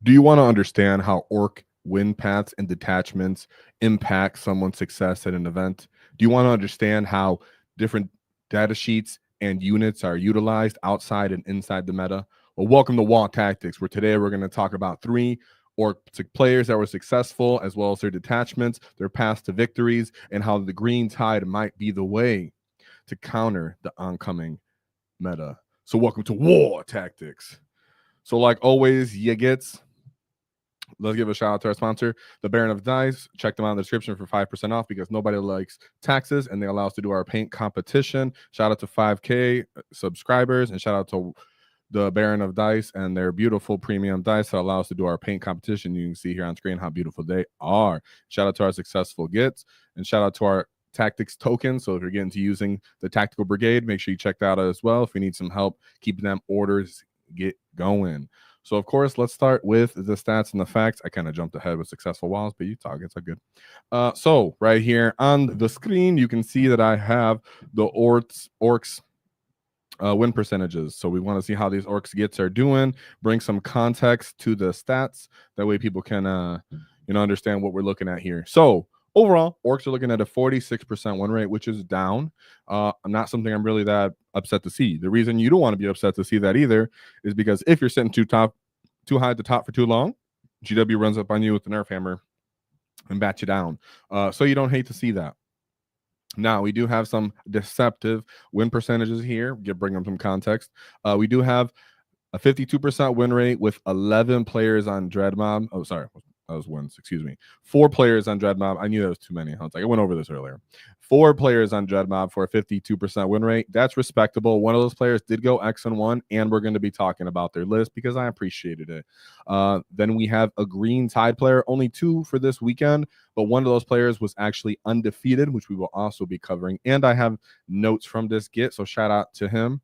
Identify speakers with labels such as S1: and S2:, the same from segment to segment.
S1: Do you want to understand how Ork win paths and detachments impact someone's success at an event? Do you want to understand how different data sheets and units are utilized outside and inside the meta? Well, welcome to WAAAGH Tactics, where today we're going to talk about 3 Ork players that were successful, as well as their detachments, their paths to victories, and how the green tide might be the way to counter the oncoming meta. So welcome to WAAAGH Tactics. So like always, let's give a shout out to our sponsor, the Baron of Dice. Check them out in the description for 5% off because nobody likes taxes and they allow us to do our paint competition. Shout out to 5K subscribers and shout out to the Baron of Dice and their beautiful premium dice that allow us to do our paint competition. You can see here on screen how beautiful they are. Shout out to our successful gets and shout out to our tactics token. So if you're getting to using the Tactical Brigade, make sure you check that out as well. If you need some help keeping them orders get going. So, of course, let's start with the stats and the facts. I kind of jumped ahead with successful walls, but you talk, it's all good. So, right here on the screen, you can see that I have the Orks win percentages. So we want to see how these Orks gets are doing, bring some context to the stats. That way people can, understand what we're looking at here. So, overall, Orks are looking at a 46% win rate, which is down. Not something I'm really that upset to see. The reason you don't want to be upset to see that either is because if you're sitting too high at the top for too long, GW runs up on you with the Nerf hammer and bat you down. So you don't hate to see that. Now, we do have some deceptive win percentages here. Bring them some context. We do have a 52% win rate with 11 players on Dread Mob. Oh, sorry. That was wins, excuse me. 4 players on Dread Mob. I knew that was too many. I was like, I went over this earlier. 4 players on Dread Mob for a 52% win rate. That's respectable. One of those players did go X1, and we're going to be talking about their list because I appreciated it. Then we have a green tide player, only 2 for this weekend, but one of those players was actually undefeated, which we will also be covering. And I have notes from this get, so shout out to him.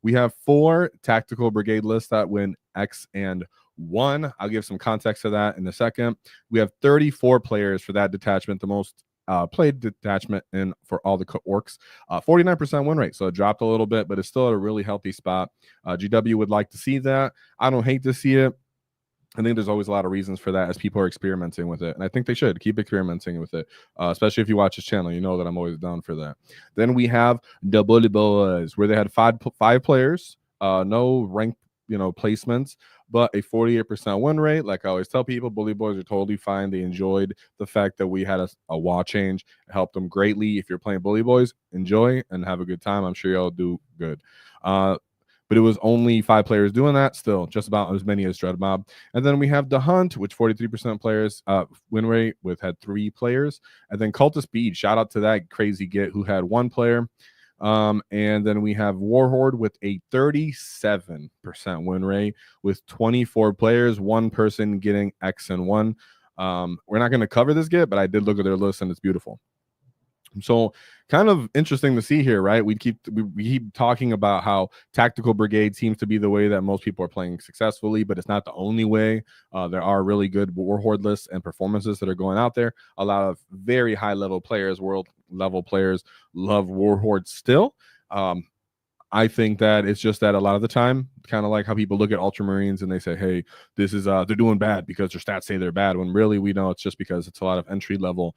S1: We have 4 Tactical Brigade lists that win X and 1. I'll give some context to that in a second. We have 34 players for that detachment, the most played detachment in for all the Orks. 49% win rate, so it dropped a little bit, but it's still at a really healthy spot. GW would like to see that. I don't hate to see it. I think there's always a lot of reasons for that as people are experimenting with it. And I think they should keep experimenting with it, especially if you watch this channel. You know that I'm always down for that. Then we have the Bully Boys, where they had five players, no ranked placements, but a 48% win rate. Like I always tell people, Bully Boys are totally fine. They enjoyed the fact that we had a WAAAGH change. It helped them greatly. If you're playing Bully Boys, enjoy and have a good time. I'm sure y'all do good. But it was only 5 players doing that, still just about as many as Dread Mob. And then we have The Hunt, which 43% players win rate had 3 players. And then Cultist Speed, shout out to that crazy get who had 1 player. And then we have Warhorde with a 37% win rate with 24 players, 1 person getting X and 1. We're not going to cover this get, but I did look at their list and it's beautiful. So kind of interesting to see here, right? We keep talking about how Tactical Brigade seems to be the way that most people are playing successfully, but it's not the only way. There are really good Warhorde lists and performances that are going out there. A lot of very high level players, world level players, love Warhorde still. I think that it's just that a lot of the time, kind of like how people look at Ultramarines and they say, hey, this is they're doing bad because their stats say they're bad, when really we know it's just because it's a lot of entry level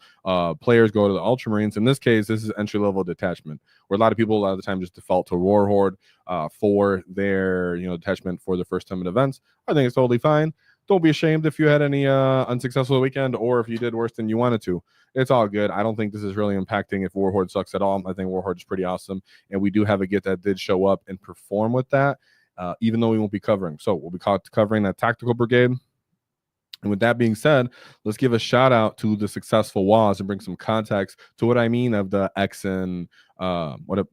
S1: players go to the Ultramarines. In this case, this is entry level detachment, where a lot of people a lot of the time just default to Warhorde for their detachment for their first time at events. I think it's totally fine. Don't be ashamed if you had any unsuccessful weekend or if you did worse than you wanted to. It's all good. I don't think this is really impacting if Warhorde sucks at all. I think Warhorde is pretty awesome. And we do have a get that did show up and perform with that, even though we won't be covering. So we'll be covering that Tactical Brigade. And with that being said, let's give a shout out to the successful WAAAGHs and bring some context to what I mean of the X and what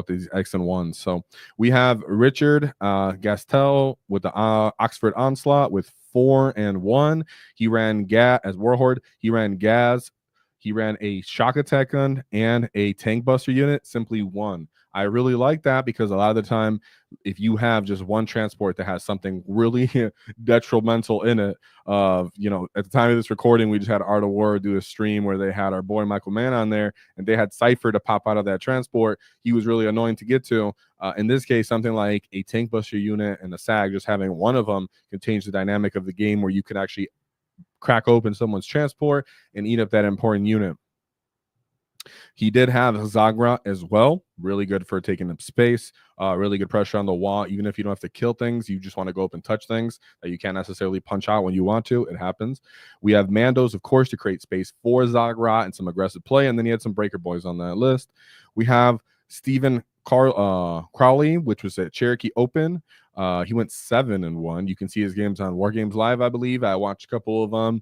S1: these X and 1s. So we have Richard Gastel with the Oxford Onslaught with 4 and 1. He ran as Warhorde. He ran Gaz. He ran a shock attack gun and a tank buster unit, simply 1. I really like that because a lot of the time, if you have just one transport that has something really detrimental in it, at the time of this recording, we just had Art of War do a stream where they had our boy Michael Mann on there, and they had Cypher to pop out of that transport. He was really annoying to get to. In this case, something like a tank buster unit and a SAG, just having one of them can change the dynamic of the game where you could actually crack open someone's transport and eat up that important unit. He did have Zagra as well. Really good for taking up space. Really good pressure on the wall. Even if you don't have to kill things, you just want to go up and touch things that you can't necessarily punch out when you want to. It happens. We have Mandos, of course, to create space for Zagra and some aggressive play. And then he had some Breaker Boys on that list. We have Stephen Crowley, which was at Cherokee Open. He went 7-1. You can see his games on War Games Live, I believe. I watched a couple of them.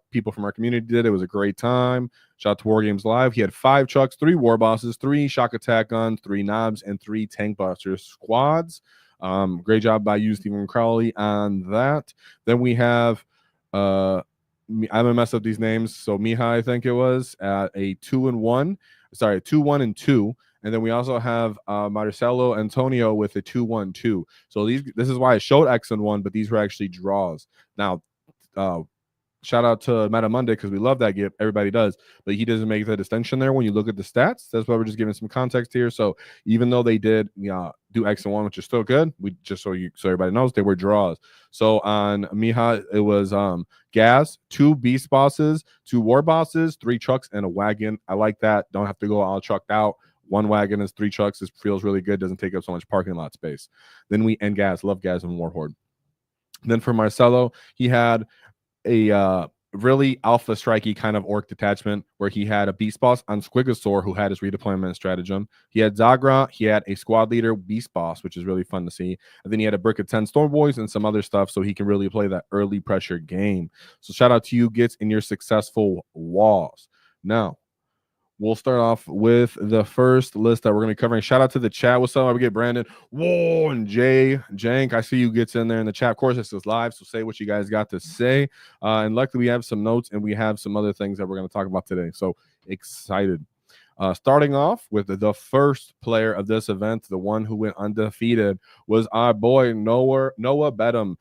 S1: People from our community did. It was a great time. Shout out to War Games Live. He had 5 trucks, 3 war bosses, 3 shock attack guns, 3 knobs, and 3 tank busters squads. Great job by you, Stephen Crowley, on that. Then we have I'm gonna mess up these names. So Mihai, I think it was, at a 2-1. Sorry, 2-1-2. And then we also have Marcelo Antonio with a 2-1-2. So this is why I showed X and 1, but these were actually draws. Now, shout out to Meta Monday because we love that gift. Everybody does, but he doesn't make the distinction there when you look at the stats. That's why we're just giving some context here. So even though they did do X and 1, which is still good, we just so everybody knows they were draws. So on Miha, it was gas, 2 beast bosses, 2 war bosses, 3 trucks, and a wagon. I like that. Don't have to go all trucked out. 1 wagon is 3 trucks. This feels really good. Doesn't take up so much parking lot space. Then we end gas. Love gas and Warhorde. Then for Marcelo, he had a really alpha strikey kind of orc detachment where he had a beast boss on Squigosaur who had his redeployment stratagem. He had Zagra. He had a squad leader beast boss, which is really fun to see. And then he had a brick of 10 storm boys and some other stuff so he can really play that early pressure game. So shout out to you, Gits, in your successful walls. Now, we'll start off with the first list that we're going to be covering. Shout out to the chat. What's up? We get Brandon, whoa, and Jay, Jank. I see you gets in there in the chat. Of course, this is live, so say what you guys got to say. And luckily, we have some notes and we have some other things that we're going to talk about today. So excited. Starting off with the first player of this event, the one who went undefeated, was our boy Noah Bedham.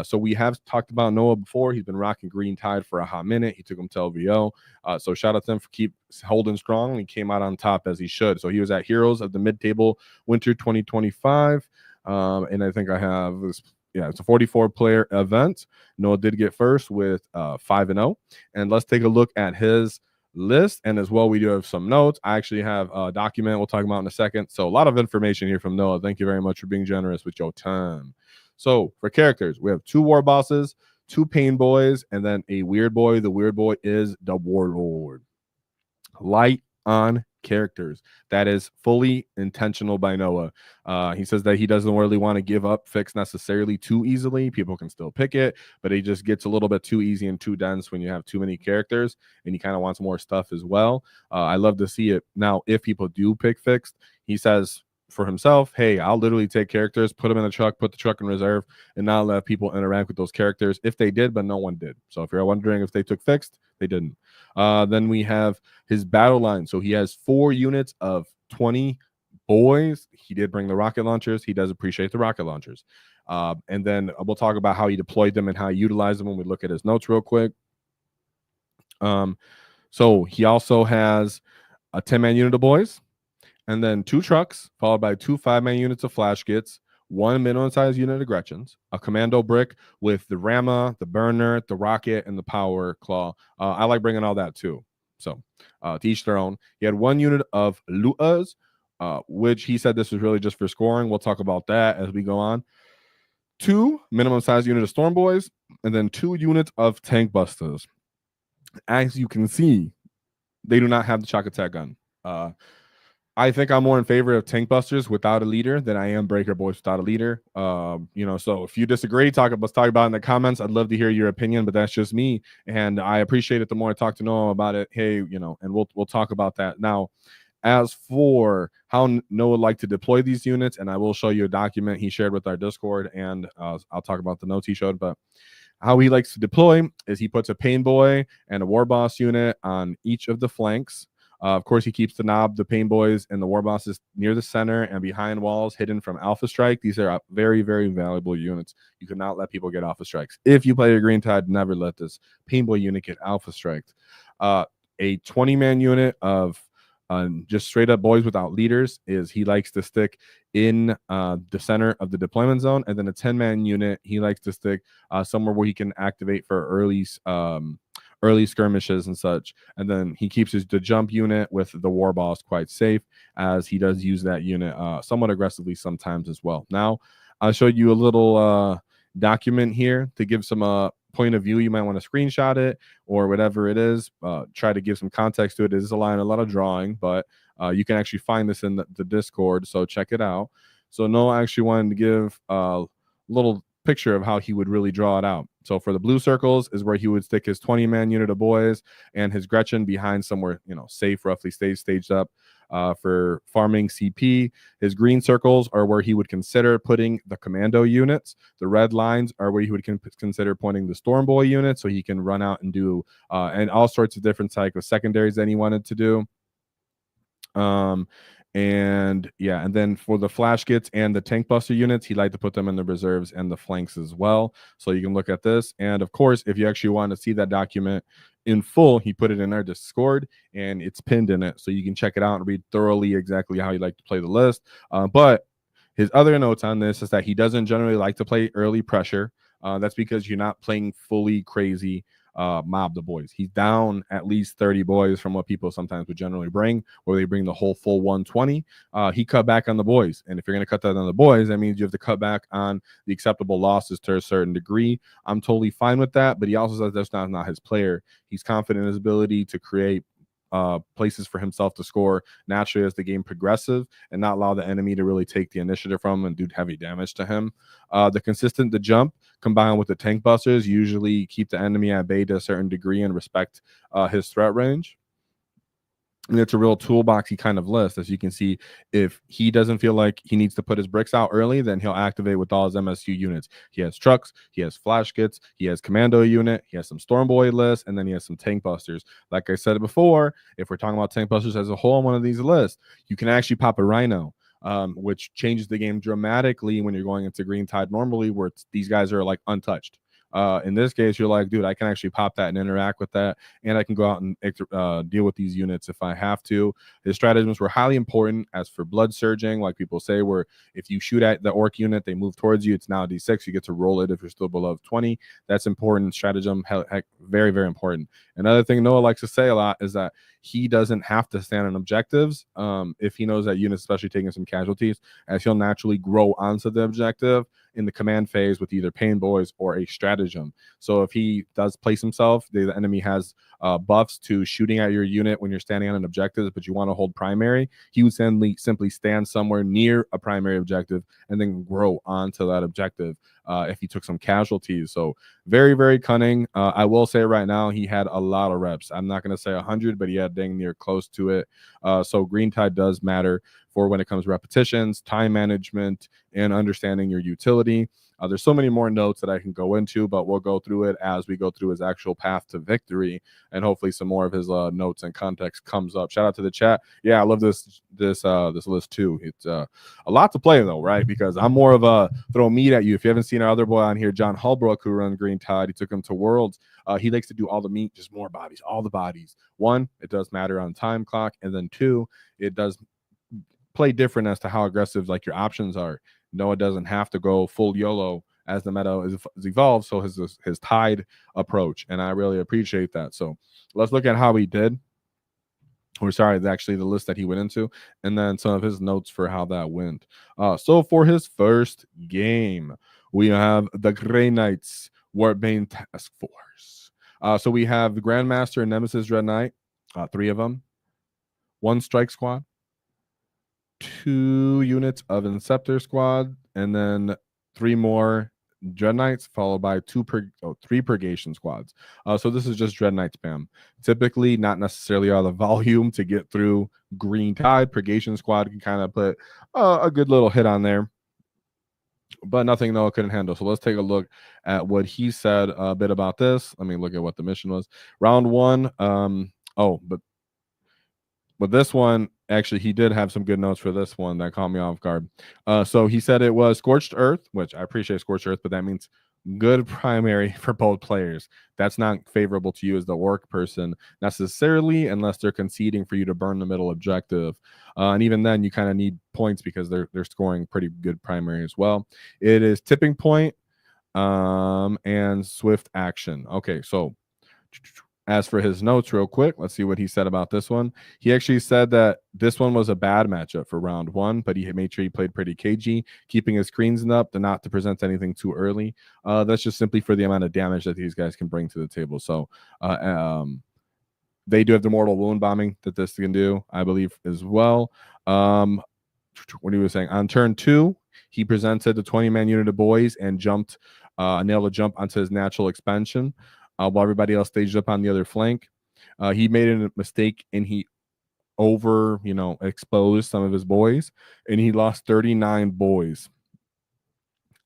S1: So we have talked about Noah before. He's been rocking Green Tide for a hot minute. He took him to LVO. So shout out to him for keep holding strong. He came out on top as he should. So he was at Heroes of the Mid-Table Winter 2025. And I think I have this. Yeah, it's a 44-player event. Noah did get first with 5-0. And let's take a look at his list, and as well we do have some notes. I actually have a document we'll talk about in a second. So a lot of information here from Noah. Thank you very much for being generous with your time. So for characters, we have 2 war bosses, 2 pain boys, and then a weird boy. The weird boy is the warlord. Light on characters. That is fully intentional by Noah. He says that he doesn't really want to give up Fix necessarily too easily. People can still pick it, but it just gets a little bit too easy and too dense when you have too many characters, and he kind of wants more stuff as well. I love to see it. Now, if people do pick Fixed, he says for himself, hey, I'll literally take characters, put them in the truck, put the truck in reserve, and not let people interact with those characters if they did, but no one did. So if you're wondering if they took Fixed, they didn't. Then we have his battle line. So he has 4 units of 20 boys. He did bring the rocket launchers. He does appreciate the rocket launchers. And then we'll talk about how he deployed them and how he utilized them when we look at his notes real quick. So he also has a 10-man unit of boys, and then 2 trucks, followed by 2 5-man units of flash kits, 1 minimum size unit of Gretchens, a commando brick with the Rama, the burner, the rocket, and the power claw. I like bringing all that too. So to each their own. He had 1 unit of Luas, which he said this was really just for scoring. We'll talk about that as we go on. 2 minimum size unit of Storm Boys, and then 2 units of Tank Busters. As you can see, they do not have the shock attack gun. I think I'm more in favor of Tank Busters without a leader than I am Breaker Boys without a leader. So if you disagree, let's talk about it in the comments. I'd love to hear your opinion, but that's just me. And I appreciate it the more I talk to Noah about it. Hey, and we'll talk about that. Now, as for how Noah would like to deploy these units, and I will show you a document he shared with our Discord, and I'll talk about the notes he showed, but how he likes to deploy is he puts a Pain Boy and a War Boss unit on each of the flanks. Of course, he keeps the Knob, the Pain Boys, and the War Bosses near the center and behind walls, hidden from Alpha Strike. These are very, very valuable units. You cannot let people get Alpha Strikes. If you play a Green Tide, never let this Pain Boy unit get Alpha Striked. A 20-man unit of just straight up boys without leaders is he likes to stick in the center of the deployment zone, and then a 10-man unit he likes to stick somewhere where he can activate for early skirmishes and such. And then he keeps the jump unit with the War Boss quite safe, as he does use that unit somewhat aggressively sometimes as well. Now I'll show you a little document here to give some point of view. You might want to screenshot it or whatever it is. Try to give some context to it. It is a lot of drawing, but you can actually find this in the Discord, so check it out. So Noah actually wanted to give a little picture of how he would really draw it out. So for the blue circles is where he would stick his 20-man unit of boys and his Gretchen behind somewhere, safe, roughly staged up for farming CP. His green circles are where he would consider putting the commando units. The red lines are where he would consider pointing the Storm Boy unit, so he can run out and do and all sorts of different type of secondaries that he wanted to do. And then for the flash kits and the tank buster units, he liked to put them in the reserves and the flanks as well. So you can look at this. And of course, if you actually want to see that document in full, he put it in our Discord and it's pinned in it. So you can check it out and read thoroughly exactly how you like to play the list. But his other notes on this is that he doesn't generally like to play early pressure. That's because you're not playing fully crazy mob the boys. He's down at least 30 boys from what people sometimes would generally bring, where they bring the whole full 120. He cut back on the boys. And if you're going to cut that on the boys, that means you have to cut back on the acceptable losses to a certain degree. I'm totally fine with that, but he also says that's not his player. He's confident in his ability to create places for himself to score naturally as the game progresses and not allow the enemy to really take the initiative from him and do heavy damage to him. The jump combined with the tank busters usually keep the enemy at bay to a certain degree and respect his threat range. And it's a real toolbox he kind of lists. As you can see, if he doesn't feel like he needs to put his bricks out early, then he'll activate with all his MSU units. He has trucks, he has flash kits, he has commando unit, he has some Storm Boy lists, and then he has some tank busters. Like I said before, if we're talking about tank busters as a whole on one of these lists, you can actually pop a Rhino, which changes the game dramatically when you're going into Green Tide normally, where these guys are like untouched. In this case, you're like, dude, I can actually pop that and interact with that, and I can go out and deal with these units if I have to. His stratagems were highly important. As for blood surging, like people say, where if you shoot at the Ork unit, they move towards you. It's now a D6. You get to roll it if you're still below 20. That's important. Stratagem, heck, very, very important. Another thing Noah likes to say a lot is that he doesn't have to stand on objectives if he knows that unit's especially taking some casualties, as he'll naturally grow onto the objective in the command phase with either Pain Boys or a stratagem. So if he does place himself, the enemy has buffs to shooting at your unit when you're standing on an objective, but you want to hold primary, he would simply stand somewhere near a primary objective and then grow onto that objective if he took some casualties. So very, very cunning. I will say right now, he had a lot of reps. I'm not going to say 100, but he had dang near close to it. So Green Tide does matter for when it comes to repetitions, time management, and understanding your utility. There's so many more notes that I can go into, but we'll go through it as we go through his actual path to victory, and hopefully some more of his notes and context comes up. Shout out to the chat. Yeah, I love this list too. It's a lot to play though, right? Because I'm more of a throw meat at you. If you haven't seen our other boy on here, John Holbrook, who runs Green Tide, he took him to Worlds. He likes to do all the meat, just more bodies, all the bodies. One, it does matter on time clock, and then two, it does play different as to how aggressive like your options are. Noah doesn't have to go full YOLO as the meta is evolved, so his Tide approach, and I really appreciate that. So let's look at how he did. Or sorry, actually the list that he went into, and then some of his notes for how that went. So for his first game, we have the Grey Knights Warbane Task Force. So we have the Grandmaster and Nemesis Dread Knight, 3 of them, 1 Strike Squad, 2 units of Inceptor Squad, and then 3 more Dread Knights, followed by 3 Purgation Squads. So this is just Dread Knight spam. Typically, not necessarily all the volume to get through Green Tide. Purgation Squad can kind of put a good little hit on there, but nothing Noah couldn't handle. So let's take a look at what he said a bit about this. Let me look at what the mission was. Round 1. But this one, actually, he did have some good notes for this one that caught me off guard. So he said it was Scorched Earth, which I appreciate Scorched Earth, but that means good primary for both players. That's not favorable to you as the orc person necessarily, unless they're conceding for you to burn the middle objective. And even then, you kind of need points because they're scoring pretty good primary as well. It is Tipping Point and Swift Action. Okay, so as for his notes, real quick, let's see what he said about this one. He actually said that this one was a bad matchup for round one, but he made sure he played pretty cagey, keeping his screens up not to present anything too early. That's just simply for the amount of damage that these guys can bring to the table. So they do have the mortal wound bombing that this can do, I believe, as well. What he was saying, on turn 2, he presented the 20-man unit of boys and jumped, nailed a jump onto his natural expansion. While everybody else staged up on the other flank. He made a mistake and he exposed some of his boys, and he lost 39 boys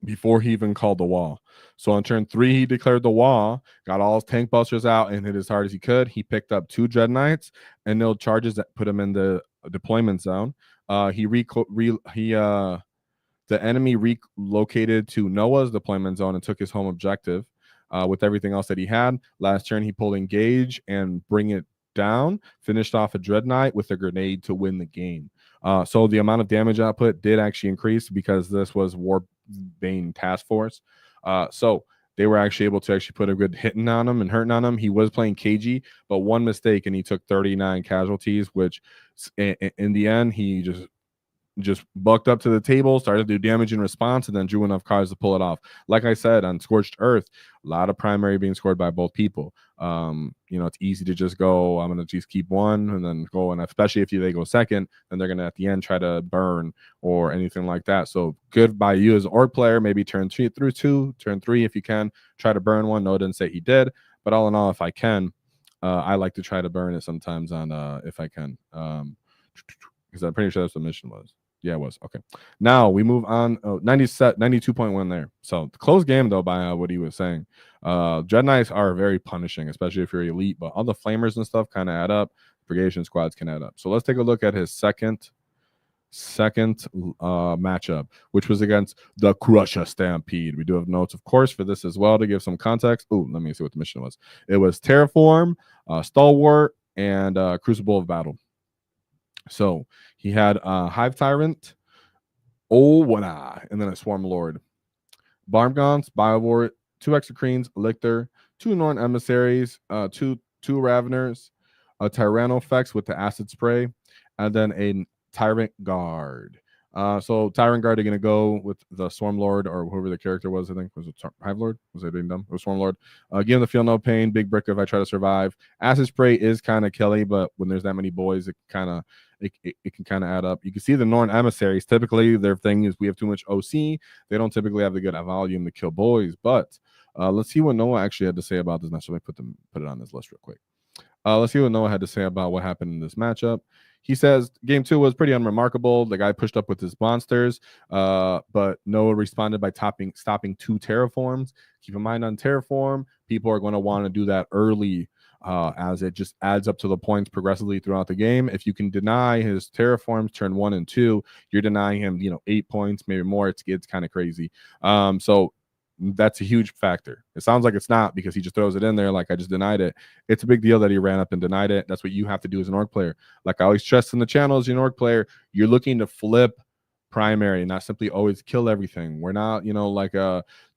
S1: before he even called the wall. So on turn 3, he declared the wall, got all his tank busters out and hit as hard as he could. He picked up 2 Dread Knights and no charges that put him in the deployment zone. The enemy relocated to Noah's deployment zone and took his home objective. With everything else that he had. Last turn, he pulled Engage and Bring It Down, finished off a Dread Knight with a grenade to win the game. So the amount of damage output did actually increase because this was Warbane Task Force. So they were actually able to actually put a good hitting on him and hurting on him. He was playing KG, but one mistake and he took 39 casualties, which in the end, he just bucked up to the table, started to do damage in response, and then drew enough cards to pull it off. Like I said, on Scorched Earth, a lot of primary being scored by both people. It's easy to just go, I'm going to just keep one and then go, and especially if they go second, then they're going to at the end try to burn or anything like that. So good by you as an orc player, maybe turn 2 through 2, turn 3 if you can, try to burn one. No, it didn't say he did, but all in all, if I can, I like to try to burn it sometimes on if I can, because I'm pretty sure that's what the mission was. Yeah, it was. Okay. Now we move on. 92.1 there. So close game, though, by what he was saying. Dread Knights are very punishing, especially if you're elite, but all the flamers and stuff kind of add up. Brigade squads can add up. So let's take a look at his second matchup, which was against the Crusher Stampede. We do have notes, of course, for this as well to give some context. Oh, let me see what the mission was. It was Terraform, Stalwart, and Crucible of Battle. So he had Hive Tyrant, and then a Swarm Lord. Barmgons, Biowar, 2 Exocrines, Lictor, 2 Norn Emissaries, 2 Raveners, a Tyrannofex with the Acid Spray, and then a Tyrant Guard. So Tyrant Guard are going to go with the Swarm Lord or whoever the character was. I think was it Hive Lord. Was I being dumb? It was Swarm Lord. Give him the Feel No Pain. Big Brick if I try to survive. Acid Spray is kind of killy, but when there's that many boys, it can kind of add up. You can see the Norn Emissaries. Typically, their thing is we have too much OC. They don't typically have the good volume to kill boys. But let's see what Noah actually had to say about this match. Let me put it on this list real quick. Let's see what Noah had to say about what happened in this matchup. He says game 2 was pretty unremarkable. The guy pushed up with his monsters, but Noah responded by stopping 2 terraforms. Keep in mind on terraform, people are going to want to do that early, as it just adds up to the points progressively throughout the game. If you can deny his terraforms turn 1 and 2, you're denying him 8 points, maybe more. It's kind of crazy. So that's a huge factor. It sounds like it's not because he just throws it in there like I just denied it. It's a big deal that he ran up and denied it. That's what you have to do as an orc player. Like I always stress in the channel, as an orc player, you're looking to flip primary, not simply always kill everything. We're not, like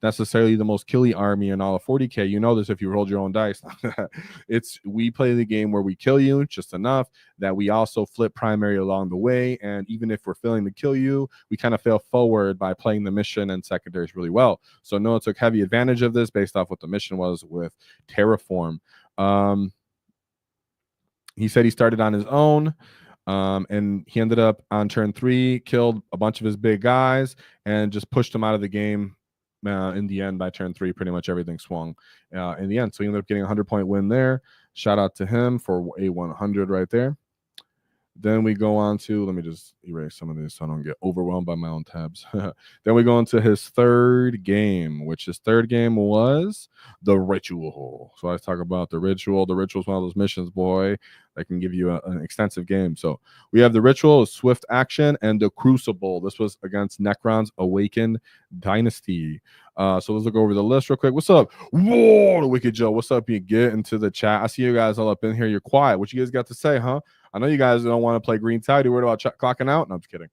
S1: necessarily the most killy army in all of 40K. You know this if you rolled your own dice. We play the game where we kill you just enough that we also flip primary along the way. And even if we're failing to kill you, we kind of fail forward by playing the mission and secondaries really well. So Noah took heavy advantage of this based off what the mission was with Terraform. He said he started on his own. And he ended up on turn 3, killed a bunch of his big guys, and just pushed him out of the game. In the end, by turn 3, pretty much everything swung in the end. So he ended up getting a 100-point win there. Shout out to him for a 100 right there. Then we go on to, let me just erase some of this so I don't get overwhelmed by my own tabs. Then we go into his third game, which his third game was the Ritual. So I talk about the Ritual. The Ritual is one of those missions, boy, that can give you an extensive game. So we have the Ritual, Swift Action, and the Crucible. This was against Necron's Awakened Dynasty. So let's look over the list real quick. What's up? Whoa, the Wicked Joe. What's up? You get into the chat. I see you guys all up in here. You're quiet. What you guys got to say, huh? I know you guys don't want to play Green Tide. You're worried about clocking out? No, I'm just kidding.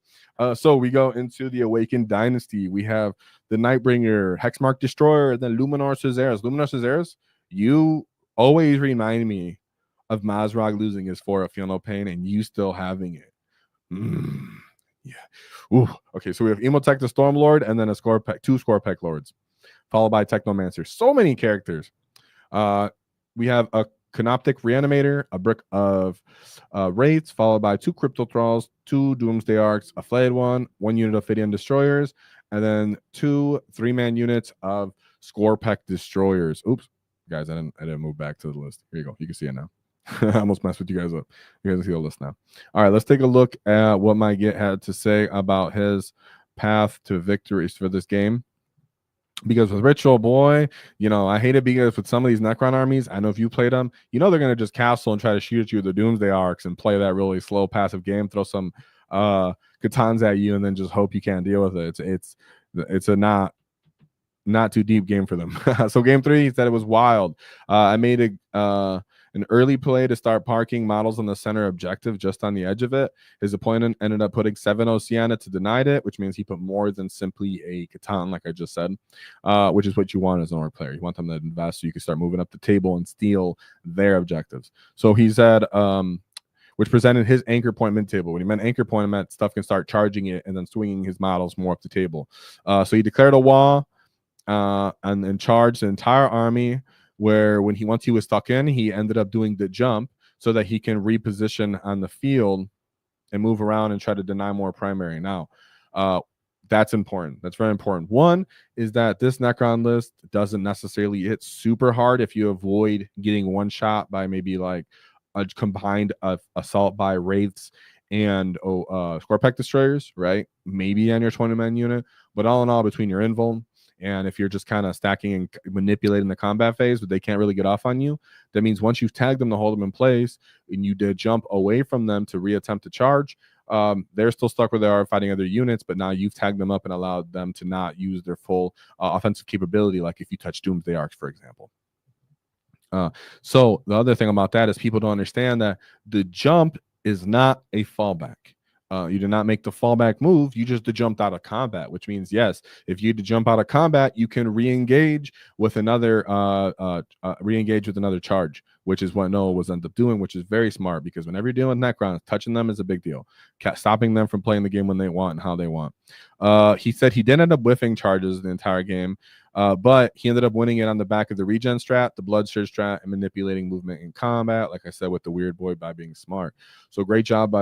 S1: So we go into the Awakened Dynasty. We have the Nightbringer, Hexmark Destroyer, and then Luminar Cesares. Luminar Cesares, you always remind me of Mazrog losing his 4 Feel No Pain and you still having it. Yeah. Ooh. Okay, so we have Emotech the Stormlord and then a two Scorpec Lords, followed by Technomancer. So many characters. We have a Canoptic Reanimator, a Brick of Wraiths, followed by 2 Crypto Thralls, 2 Doomsday Arcs, a Flayed one unit of Phidian Destroyers, and then 2 3-man units of Scorpec Destroyers. Oops, guys, I didn't move back to the list. Here you go. You can see it now. I almost messed with you guys up. You guys see the list now. All right, let's take a look at what my Git had to say about his path to victories for this game. Because with Ritual, boy, you know, I hate it because with some of these Necron armies, I know if you played them, you know they're going to just castle and try to shoot at you with the Doomsday Arcs and play that really slow passive game, throw some Katans at you, and then just hope you can't deal with it. It's a not too deep game for them. So game 3, he said it was wild. I made an early play to start parking models on the center objective just on the edge of it. His opponent ended up putting 7 Oceana to deny it, which means he put more than simply a Catan, like I just said, which is what you want as an Ork player. You want them to invest so you can start moving up the table and steal their objectives. So he said, which presented his anchor point mid-table. When he meant anchor point, it meant stuff can start charging it and then swinging his models more up the table. So he declared a WAAAGH and then charged the entire army, where once he was stuck in, he ended up doing the jump so that he can reposition on the field and move around and try to deny more primary. Now, that's important. That's very important. One is that this Necron list doesn't necessarily hit super hard if you avoid getting one shot by maybe like a combined assault by Wraiths and Scorpec Destroyers, right? Maybe on your 20-man unit. But all in all, between your invuln, and if you're just kind of stacking and manipulating the combat phase, but they can't really get off on you, that means once you've tagged them to hold them in place and you did jump away from them to reattempt to charge, they're still stuck where they are fighting other units, but now you've tagged them up and allowed them to not use their full offensive capability, like if you touch Doomsday Arcs, for example. So the other thing about that is people don't understand that the jump is not a fallback. You did not make the fallback move. You just jumped out of combat, which means, yes, if you jump out of combat, you can re-engage with another charge, which is what Noah was ended up doing, which is very smart because whenever you're dealing with Necrons, touching them is a big deal. Stopping them from playing the game when they want and how they want. He said he did end up whiffing charges the entire game, but he ended up winning it on the back of the regen strat, the blood surge strat, and manipulating movement in combat, like I said, with the weird boy by being smart. So great job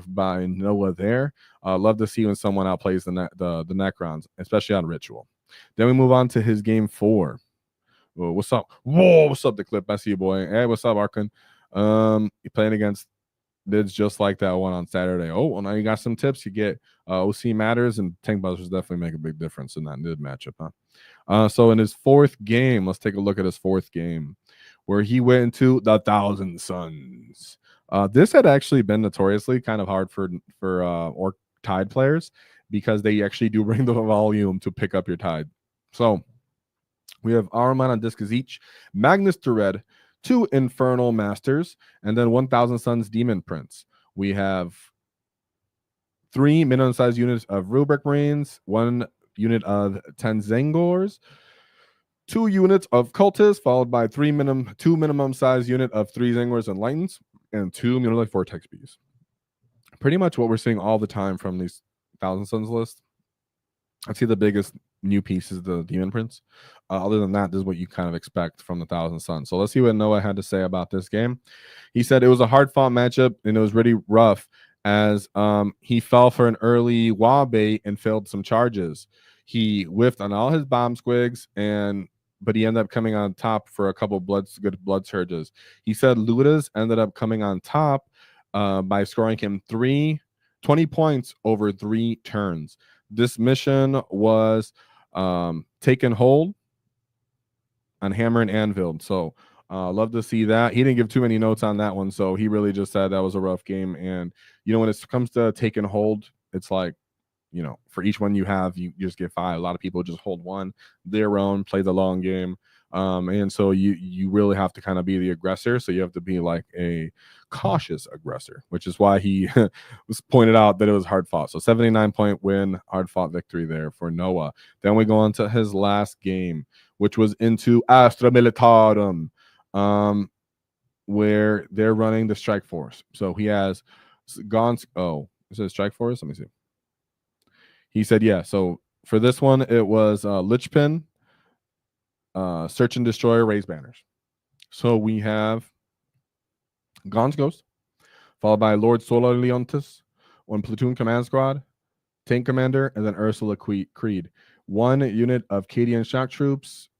S1: by Noah there. Love to see when someone outplays the Necrons, especially on Ritual. Then we move on to his game 4. Whoa, what's up? Whoa, what's up, the clip? I see you, boy. Hey, what's up, Arkan? You're playing against bids just like that one on Saturday. Oh, well, now you got some tips. You get OC matters, and tank buzzers definitely make a big difference in that mid matchup, huh? So in his 4th game, let's take a look at his 4th game, where he went into the Thousand Suns. This had actually been notoriously kind of hard for Ork Tide players because they actually do bring the volume to pick up your Tide. So we have Ahriman on Discus each, Magnus Dread, 2 Infernal Masters, and then 1,000 Suns Demon Prince. We have 3 minimum size units of Rubric Marines, 1 unit of 10 Zangors, 2 units of Cultists, followed by 2 minimum size unit of 3 Zangors and Lightens, and 2 Munolith Vortex Bees. Pretty much what we're seeing all the time from these Thousand Suns list. I'd say the biggest new piece is the Demon Prince. Other than that, this is what you kind of expect from the Thousand Suns. So let's see what Noah had to say about this game. He said it was a hard-fought matchup, and it was really rough as he fell for an early WAAAGH bait and failed some charges. He whiffed on all his bomb squigs, but he ended up coming on top for a couple good blood surges. He said Ludas ended up coming on top by scoring him 20 points over 3 turns. This mission was taken hold on Hammer and Anvil. So love to see that. He didn't give too many notes on that one, so he really just said that was a rough game. And when it comes to taking hold, it's like, for each one you have, you just get 5. A lot of people just hold one, their own, play the long game. And so you really have to kind of be the aggressor. So you have to be like a cautious aggressor, which is why he was pointed out that it was hard fought. So 79-point win, hard fought victory there for Noah. Then we go on to his last game, which was into Astra Militarum, where they're running the Strike Force. So he has gone. Oh, is it Strike Force? Let me see. He said, yeah. So for this one, it was Lichpin, Search and Destroy, Raise Banners. So we have Gaunt's Ghost, followed by Lord Solar Leontis, 1 platoon command squad, tank commander, and then Ursula Creed. 1 unit of Cadian shock troops,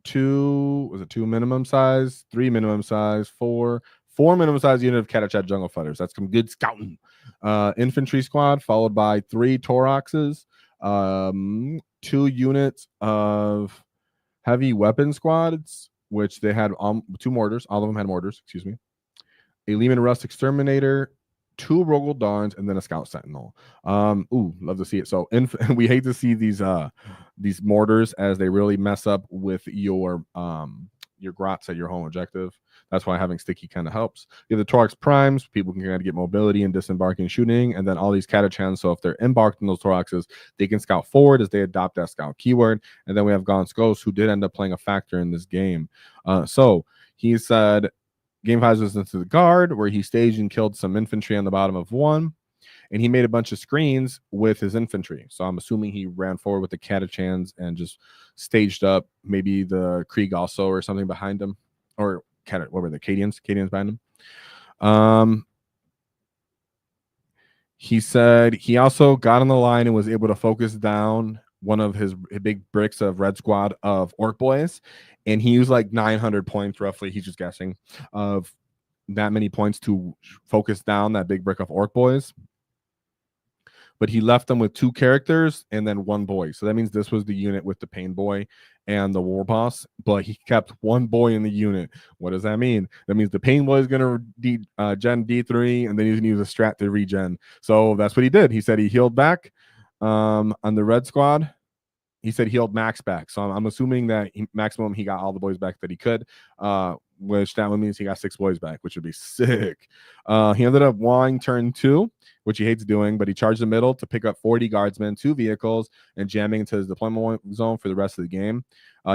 S1: 2 minimum size, 3 minimum size, 4 minimum size unit of Catachat jungle fighters. That's some good scouting. Infantry squad, followed by 3 Toroxes, 2 units of heavy weapon squads, which they had 2 mortars. All of them had mortars, excuse me. A Lehman Rust Exterminator, 2 Rogel Dawns, and then a Scout Sentinel. Love to see it. So we hate to see these mortars, as they really mess up with your grots at your home objective. That's why having sticky kind of helps. You have the Torax Primes. People can kind of get mobility and disembarking shooting, and then all these Catachans. So if they're embarked in those Toraxes, they can scout forward as they adopt that scout keyword. And then we have Gaunt's Ghost, who did end up playing a factor in this game. So he said game 5 was into the guard, where he staged and killed some infantry on the bottom of 1. And he made a bunch of screens with his infantry. So I'm assuming he ran forward with the Catachans and just staged up maybe the Krieg also or something behind him. Or what were the Cadians behind him. He said he also got on the line and was able to focus down one of his big bricks of red squad of Ork boys, and he used like 900 points roughly, he's just guessing, of that many points to focus down that big brick of Ork boys. But he left them with 2 characters and then 1 boy. So that means this was the unit with the Pain Boy and the War Boss, but he kept 1 boy in the unit. What does that mean? That means the Pain Boy is going to gen D3, and then he's going to use a strat to regen. So that's what he did. He said he healed back on the red squad. He said healed max back. So I'm assuming that maximum he got all the boys back that he could, which that means he got 6 boys back, which would be sick. He ended up wawing turn 2, which he hates doing, but he charged the middle to pick up 40 guardsmen, 2 vehicles, and jamming into his deployment zone for the rest of the game.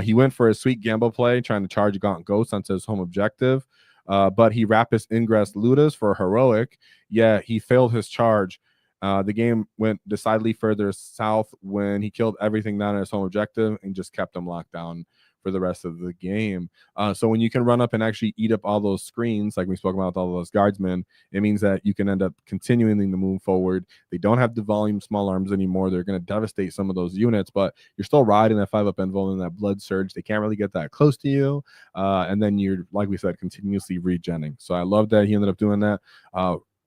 S1: He went for a sweet gamble play, trying to charge Gaunt Ghost onto his home objective, but he Rapus Ingress Ludus for a heroic. Yeah, he failed his charge. The game went decidedly further south when he killed everything down at his home objective and just kept them locked down for the rest of the game. So when you can run up and actually eat up all those screens, like we spoke about all those guardsmen, it means that you can end up continuing to move forward. They don't have the volume small arms anymore. They're going to devastate some of those units, but you're still riding that 5-up Envol and that Blood Surge. They can't really get that close to you. And then you're, like we said, continuously regenning. So I love that he ended up doing that.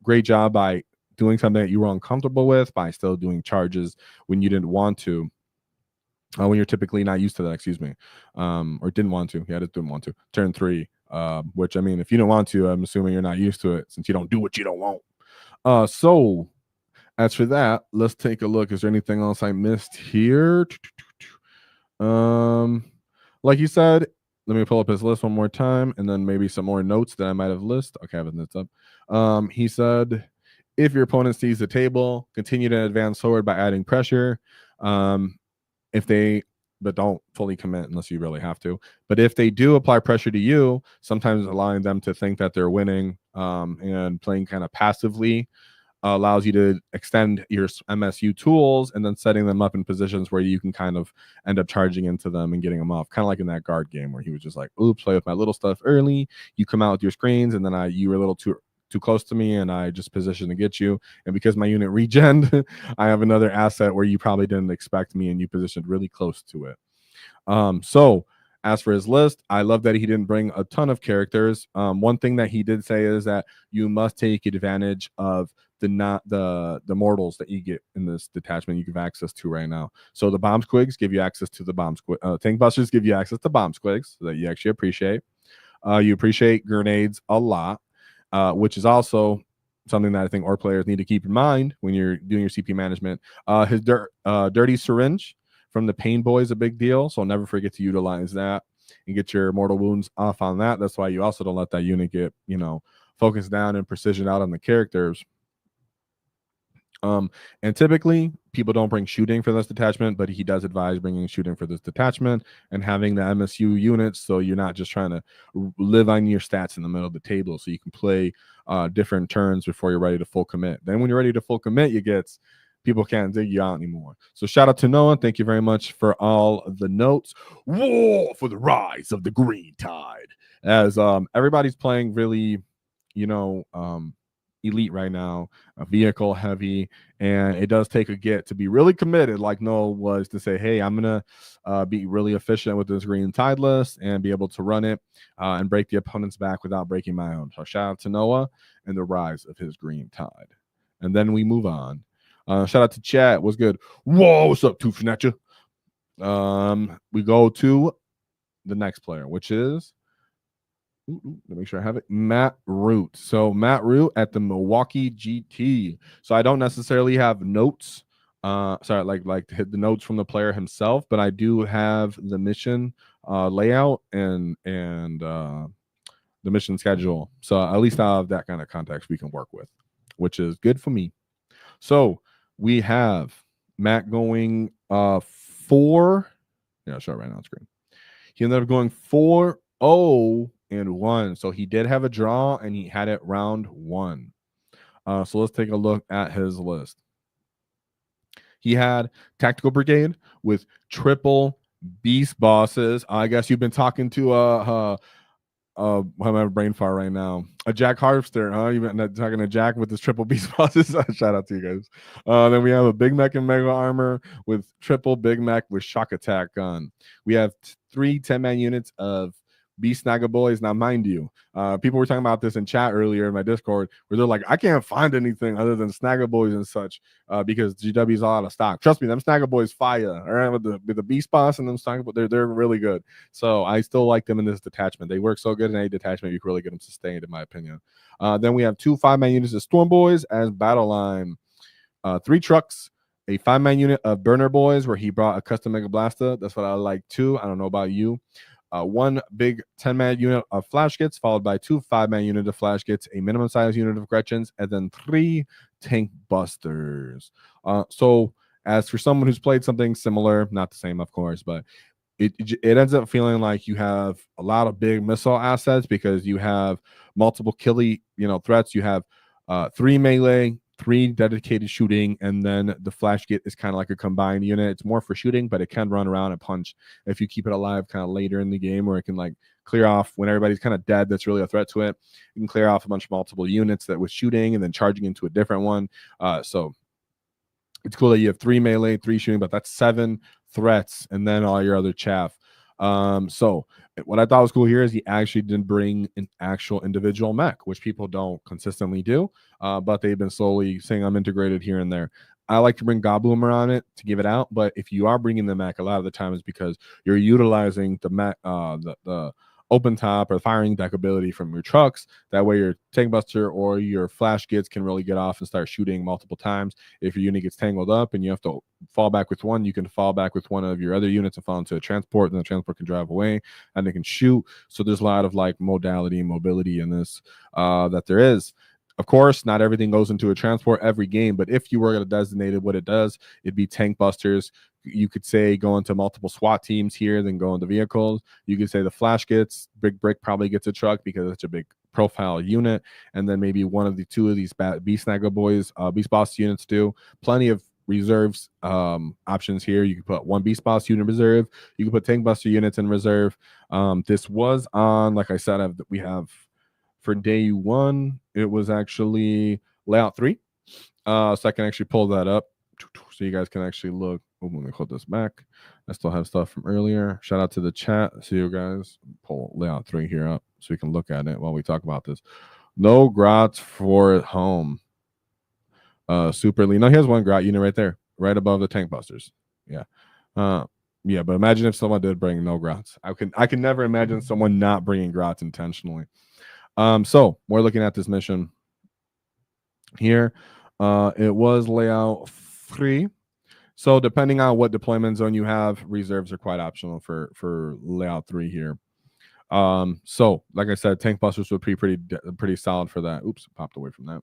S1: Great job by doing something that you were uncomfortable with by still doing charges when you didn't want to. When you're typically not used to that, excuse me, or didn't want to. Yeah, just didn't want to. Turn 3, which, I mean, if you don't want to, I'm assuming you're not used to it since you don't do what you don't want. So as for that, let's take a look. Is there anything else I missed here? Like you said, let me pull up his list one more time, and then maybe some more notes that I might have listed. Okay, I have this up. He said, if your opponent sees the table, continue to advance forward by adding pressure. But don't fully commit unless you really have to. But if they do apply pressure to you, sometimes allowing them to think that they're winning and playing kind of passively allows you to extend your MSU tools and then setting them up in positions where you can kind of end up charging into them and getting them off. Kind of like in that guard game where he was just like, oops, play with my little stuff early. You come out with your screens, and then you were a little too close to me, and I just positioned to get you. And because my unit regened, I have another asset where you probably didn't expect me, and you positioned really close to it. So As for his list, I love that he didn't bring a ton of characters. One thing that he did say is that you must take advantage of the mortals that you get in this detachment you have access to right now. So the bomb squigs give you access to the bomb squig. Tank busters give you access to bomb squigs that you actually appreciate. You appreciate grenades a lot, which is also something that I think Ork players need to keep in mind when you're doing your CP management. His dirty syringe from the Pain Boy is a big deal, so never forget to utilize that and get your mortal wounds off on that. That's why you also don't let that unit get, focused down and precision out on the characters. And typically people don't bring shooting for this detachment, but he does advise bringing shooting for this detachment and having the MSU units, so you're not just trying to live on your stats in the middle of the table, so you can play different turns before you're ready to full commit. Then when you're ready to full commit, people can't dig you out anymore. So shout out to Noah. Thank you very much for all the notes. War for the rise of the green tide. As everybody's playing really, elite right now, vehicle heavy, and it does take a get to be really committed, like Noah was, to say, hey, I'm gonna be really efficient with this green tide list and be able to run it and break the opponent's back without breaking my own. So shout out to Noah and the rise of his green tide. And then we move on. Shout out to chat. What's good? Whoa, what's up, Tooth Fnacha? We go to the next player, which is let me make sure I have it. Matt Root. So Matt Root at the Milwaukee GT. So I don't necessarily have notes. Sorry, like to hit the notes from the player himself, but I do have the mission layout and the mission schedule. So at least I have that kind of context we can work with, which is good for me. So we have Matt going 4. Yeah, I'll show it right now on screen. He ended up going 4-0 and 1. So he did have a draw and he had it round 1. So let's take a look at his list. He had Tactical Brigade with triple beast bosses. I guess you've been talking to I'm having a brain fart right now. A Jack Harvester, huh? You've been talking to Jack with his triple beast bosses. Shout out to you guys. Then we have a Big Mech and Mega Armor with triple Big Mech with shock attack gun. We have 3 10-man units of Beast Snagga Boys. Now, mind you, people were talking about this in chat earlier in my Discord, where they're like, I can't find anything other than Snagga Boys and such, because GW is all out of stock. Trust me, them Snagga Boys fire. All right, with the Beast Boss and them Snagga Boys, they're really good. So I still like them in this detachment. They work so good in any detachment, you can really get them sustained, in my opinion. Then we have 2 5-man units of Storm Boys as battle line, 3 trucks, a 5-man unit of Burner Boys, where he brought a custom Mega Blaster. That's what I like too. I don't know about you. 1 big 10-man unit of Flash Kits, followed by 2 5-man unit of Flash Kits, a minimum size unit of Gretchens, and then 3 Tank Busters. So as for someone who's played something similar, not the same, of course, but it ends up feeling like you have a lot of big missile assets because you have multiple killy, threats. You have 3 melee, 3 dedicated shooting, and then the Flash Kit is kind of like a combined unit. It's more for shooting, but it can run around and punch if you keep it alive kind of later in the game, where it can like clear off when everybody's kind of dead. That's really a threat to it. You can clear off a bunch of multiple units that was shooting and then charging into a different one. So it's cool that you have 3 melee, 3 shooting, but that's 7 threats, and then all your other chaff. So what I thought was cool here is he actually did bring an actual individual mech, which people don't consistently do, but they've been slowly saying I'm integrated here and there. I like to bring Gobboomer on it to give it out, but if you are bringing the mech, a lot of the time is because you're utilizing the mech, the open top or firing deck ability from your trucks. That way your Tank Buster or your Flash Kits can really get off and start shooting multiple times. If your unit gets tangled up and you have to fall back with one, you can fall back with one of your other units and fall into a transport, and the transport can drive away and they can shoot. So there's a lot of like modality and mobility in this that there is. Of course, not everything goes into a transport every game, but if you were to designate what it does, it'd be Tank Busters. You could say go into multiple SWAT teams here, then go into vehicles. You could say the Flash Kits, Big Brick probably gets a truck because it's a big profile unit, and then maybe one of the 2 of these Beast Snagga Boys, Beast Boss units do. Plenty of reserves options here. You can put 1 Beast Boss unit in reserve. You can put Tank Buster units in reserve. This was on, like I said, we have for day 1, it was actually layout 3. So I can actually pull that up so you guys can actually look. Oh, let me hold this back. I still have stuff from earlier. Shout out to the chat. See you guys. Pull layout 3 here up so we can look at it while we talk about this. No grots for home. Super lean. No, he has one grot unit right there, right above the tank busters. Yeah. Yeah, but imagine if someone did bring no grots. I can never imagine someone not bringing grots intentionally. So we're looking at this mission here. It was layout 3. So depending on what deployment zone you have, reserves are quite optional for layout 3 here. So like I said, tank busters would be pretty solid for that. Oops, popped away from that.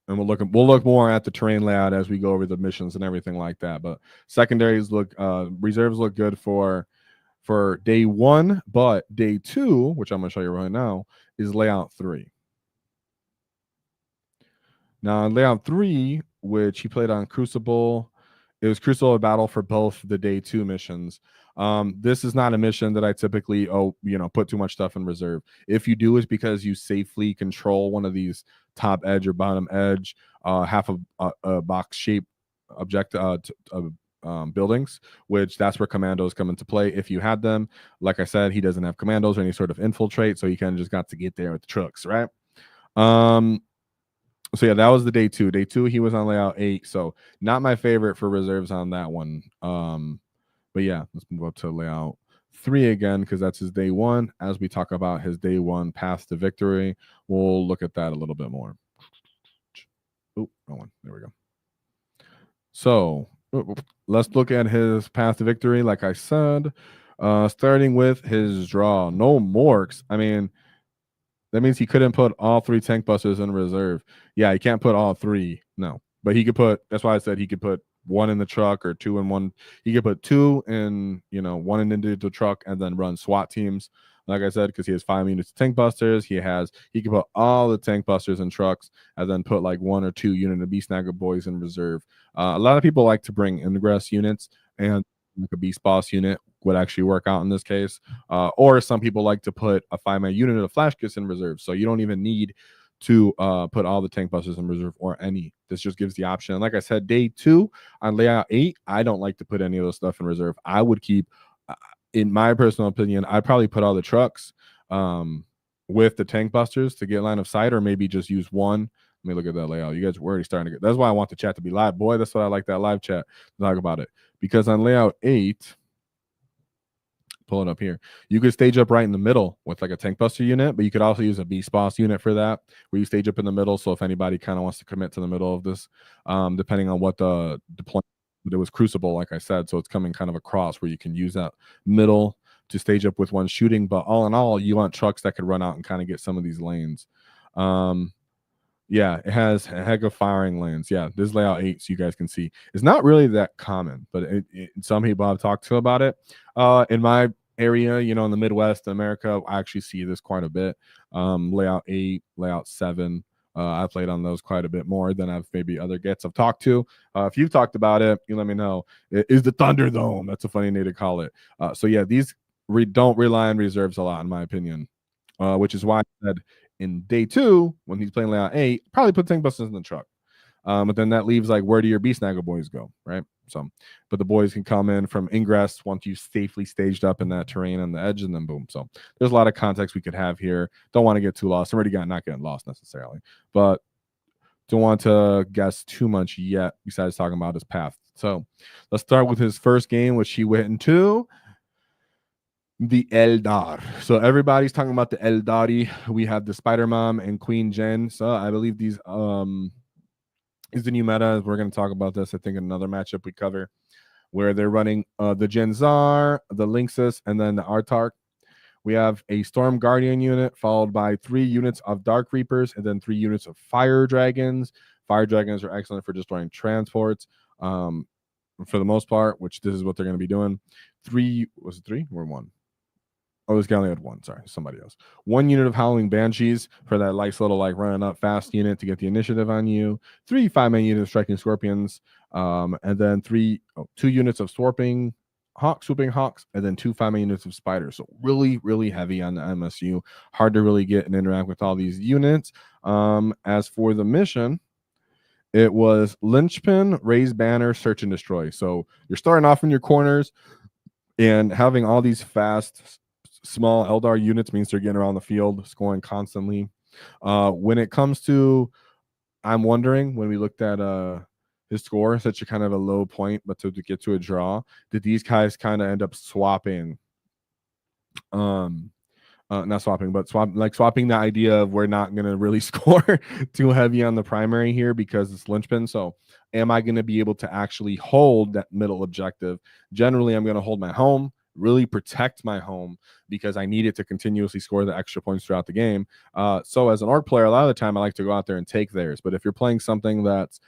S1: And we'll look more at the terrain layout as we go over the missions and everything like that. But secondaries reserves look good for day 1, but day 2, which I'm gonna show you right now, is layout 3. Now in layout 3, which he played on Crucible, it was Crucible battle for both the day 2 missions. This is not a mission that I typically put too much stuff in reserve. If you do, it's because you safely control one of these top edge or bottom edge, half of a box shape objective buildings, which that's where commandos come into play. If you had them, like I said, he doesn't have commandos or any sort of infiltrate, so he kind of just got to get there with the trucks, right? So yeah, that was the day 2. Day 2, he was on layout 8, so not my favorite for reserves on that one. But yeah, let's move up to layout 3 again, because that's his day 1. As we talk about his day 1 path to victory, we'll look at that a little bit more. Oh, wrong one. There we go. So let's look at his path to victory. Like I said, starting with his draw. No Morks. I mean, that means he couldn't put all 3 tank busters in reserve. Yeah, he can't put all 3. No, but he could put. That's why I said he could put 1 in the truck or 2 in one. He could put 2 in, 1 in the truck and then run SWAT teams. Like I said, because he has 5 units of tank busters, he could put all the tank busters in trucks and then put like 1 or 2 unit of Beastboss boys in reserve. A lot of people like to bring ingress units, and like a Beastboss unit would actually work out in this case. Or some people like to put a 5-man unit of flash kits in reserve, so you don't even need to put all the tank busters in reserve or any. This just gives the option. And like I said, day 2 on layout 8, I don't like to put any of those stuff in reserve. I would keep, in my personal opinion, I'd probably put all the trucks with the tank busters to get line of sight, or maybe just use 1. Let me look at that layout. You guys were already starting to get. That's why I want the chat to be live. Boy, that's what I like, that live chat to talk about it. Because on layout 8, pull it up here, you could stage up right in the middle with like a tank buster unit, but you could also use a Beastboss unit for that, where you stage up in the middle. So if anybody kind of wants to commit to the middle of this, depending on what the deployment, it was Crucible, like I said, so it's coming kind of across where you can use that middle to stage up with 1 shooting. But all in all, you want trucks that could run out and kind of get some of these lanes. Yeah, it has a heck of firing lanes. Yeah, this layout 8, so you guys can see, it's not really that common, but some people I've talked to about it. In my area, in the Midwest, America, I actually see this quite a bit. Layout 8, layout 7. I've played on those quite a bit more than I've maybe other gets I've talked to. If you've talked about it, you let me know. It is the Thunderdome. That's a funny name to call it. So yeah, these don't rely on reserves a lot, in my opinion, which is why I said in day 2, when he's playing layout 8, probably put tank busters in the truck. But then that leaves like, where do your Beastboss boys go, right? So, but the boys can come in from ingress once you safely staged up in that terrain on the edge, and then boom. So there's a lot of context we could have here. Don't want to get too lost. I'm already not getting lost necessarily, but don't want to guess too much yet besides talking about his path. So let's start with his first game, which he went into the Eldar. So everybody's talking about the Eldari. We have the Spider Mom and Queen Jen. So I believe these is the new meta. We're going to talk about this, I think, in another matchup we cover, where they're running the Genzar, the Lynxus, and then the Artark. We have a Storm Guardian unit, followed by 3 units of Dark Reapers, and then 3 units of Fire Dragons. Fire Dragons are excellent for destroying transports, for the most part, which this is what they're going to be doing. 3, was it 3 or 1? Oh, this guy only had 1. Sorry, somebody else. 1 unit of Howling Banshees for that nice little like running up fast unit to get the initiative on you. 3 5-man units of Striking Scorpions, and then 2 units of Swooping Hawks, and then 2 5-man units of Spiders. So really, really heavy on the MSU. Hard to really get and interact with all these units. As for the mission, It was linchpin, raise banner, search and destroy. So you're starting off in your corners, and having all these fast, small Eldar units means they're getting around the field, scoring constantly. When it comes to, I'm wondering, when we looked at his score, such a kind of a low point, but to get to a draw, did these guys kind of end up swapping? Not swapping, but swapping the idea of we're not going to really score too heavy on the primary here because it's linchpin. So am I going to be able to actually hold that middle objective? Generally, I'm going to hold my home, really protect my home because I need it to continuously score the extra points throughout the game. So as an Ork player, a lot of the time I like to go out there and take theirs. But if you're playing something that's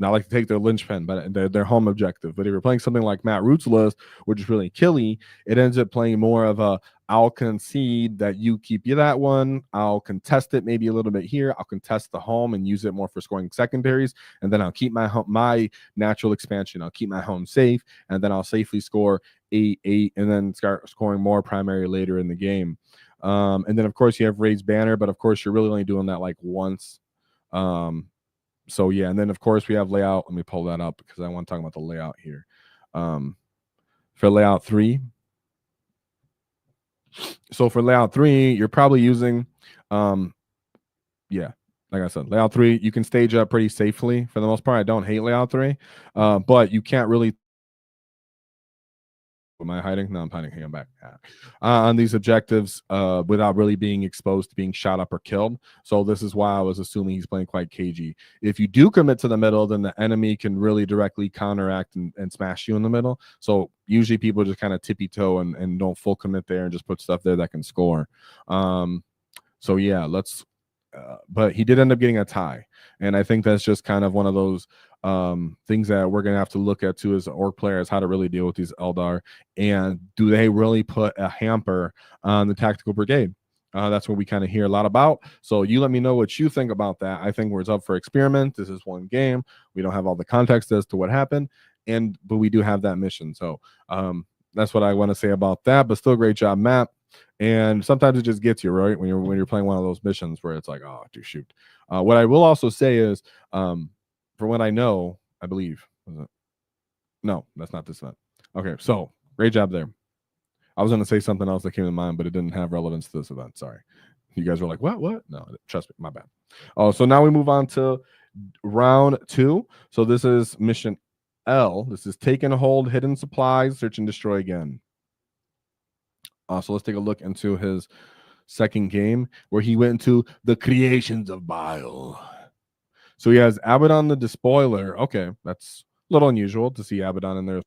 S1: not like to take their linchpin, but their home objective. But if you're playing something like Matt Root's list, which is really killy, it ends up playing more of a I'll concede that you keep you that one. I'll contest it maybe a little bit here. I'll contest the home and use it more for scoring secondaries, and then I'll keep my natural expansion. I'll keep my home safe, and then I'll safely score 8, and then start scoring more primary later in the game. And then of course you have raised banner, but of course you're really only doing that like once. So yeah, and then of course we have layout. Let me pull that up because I want to talk about the layout here. For layout 3. So for layout 3, you're probably using, yeah, like I said, layout 3, you can stage up pretty safely for the most part. I don't hate layout 3, but you can't really. Am I hiding? No, I'm hiding. Hey, I'm back. On these objectives without really being exposed to being shot up or killed. So this is why I was assuming he's playing quite cagey. If you do commit to the middle, then the enemy can really directly counteract and smash you in the middle. So usually people just kind of tippy toe and don't full commit there and just put stuff there that can score. So yeah, let's. But he did end up getting a tie, and I think that's just kind of one of those things that we're gonna have to look at too as Ork players, how to really deal with these Eldar, and do they really put a hamper on the tactical brigade? That's what we kind of hear a lot about. So you let me know what you think about that. I think it's up for experiment. This is one game. We don't have all the context as to what happened, but we do have that mission. So that's what I want to say about that. But still, great job, Matt. And sometimes it just gets you right when you're playing one of those missions where it's like, oh, dude, shoot. What I will also say is, from what I know, I believe, no, that's not this event. Okay, so great job there. I was going to say something else that came to mind, but it didn't have relevance to this event. Sorry. You guys were like, what? No, trust me, my bad. Oh, so now we move on to round 2. So this is mission L. This is take and hold hidden supplies, search and destroy again. So let's take a look into his second game where he went into the creations of bile. So he has Abaddon the Despoiler. Okay, that's a little unusual to see Abaddon in there.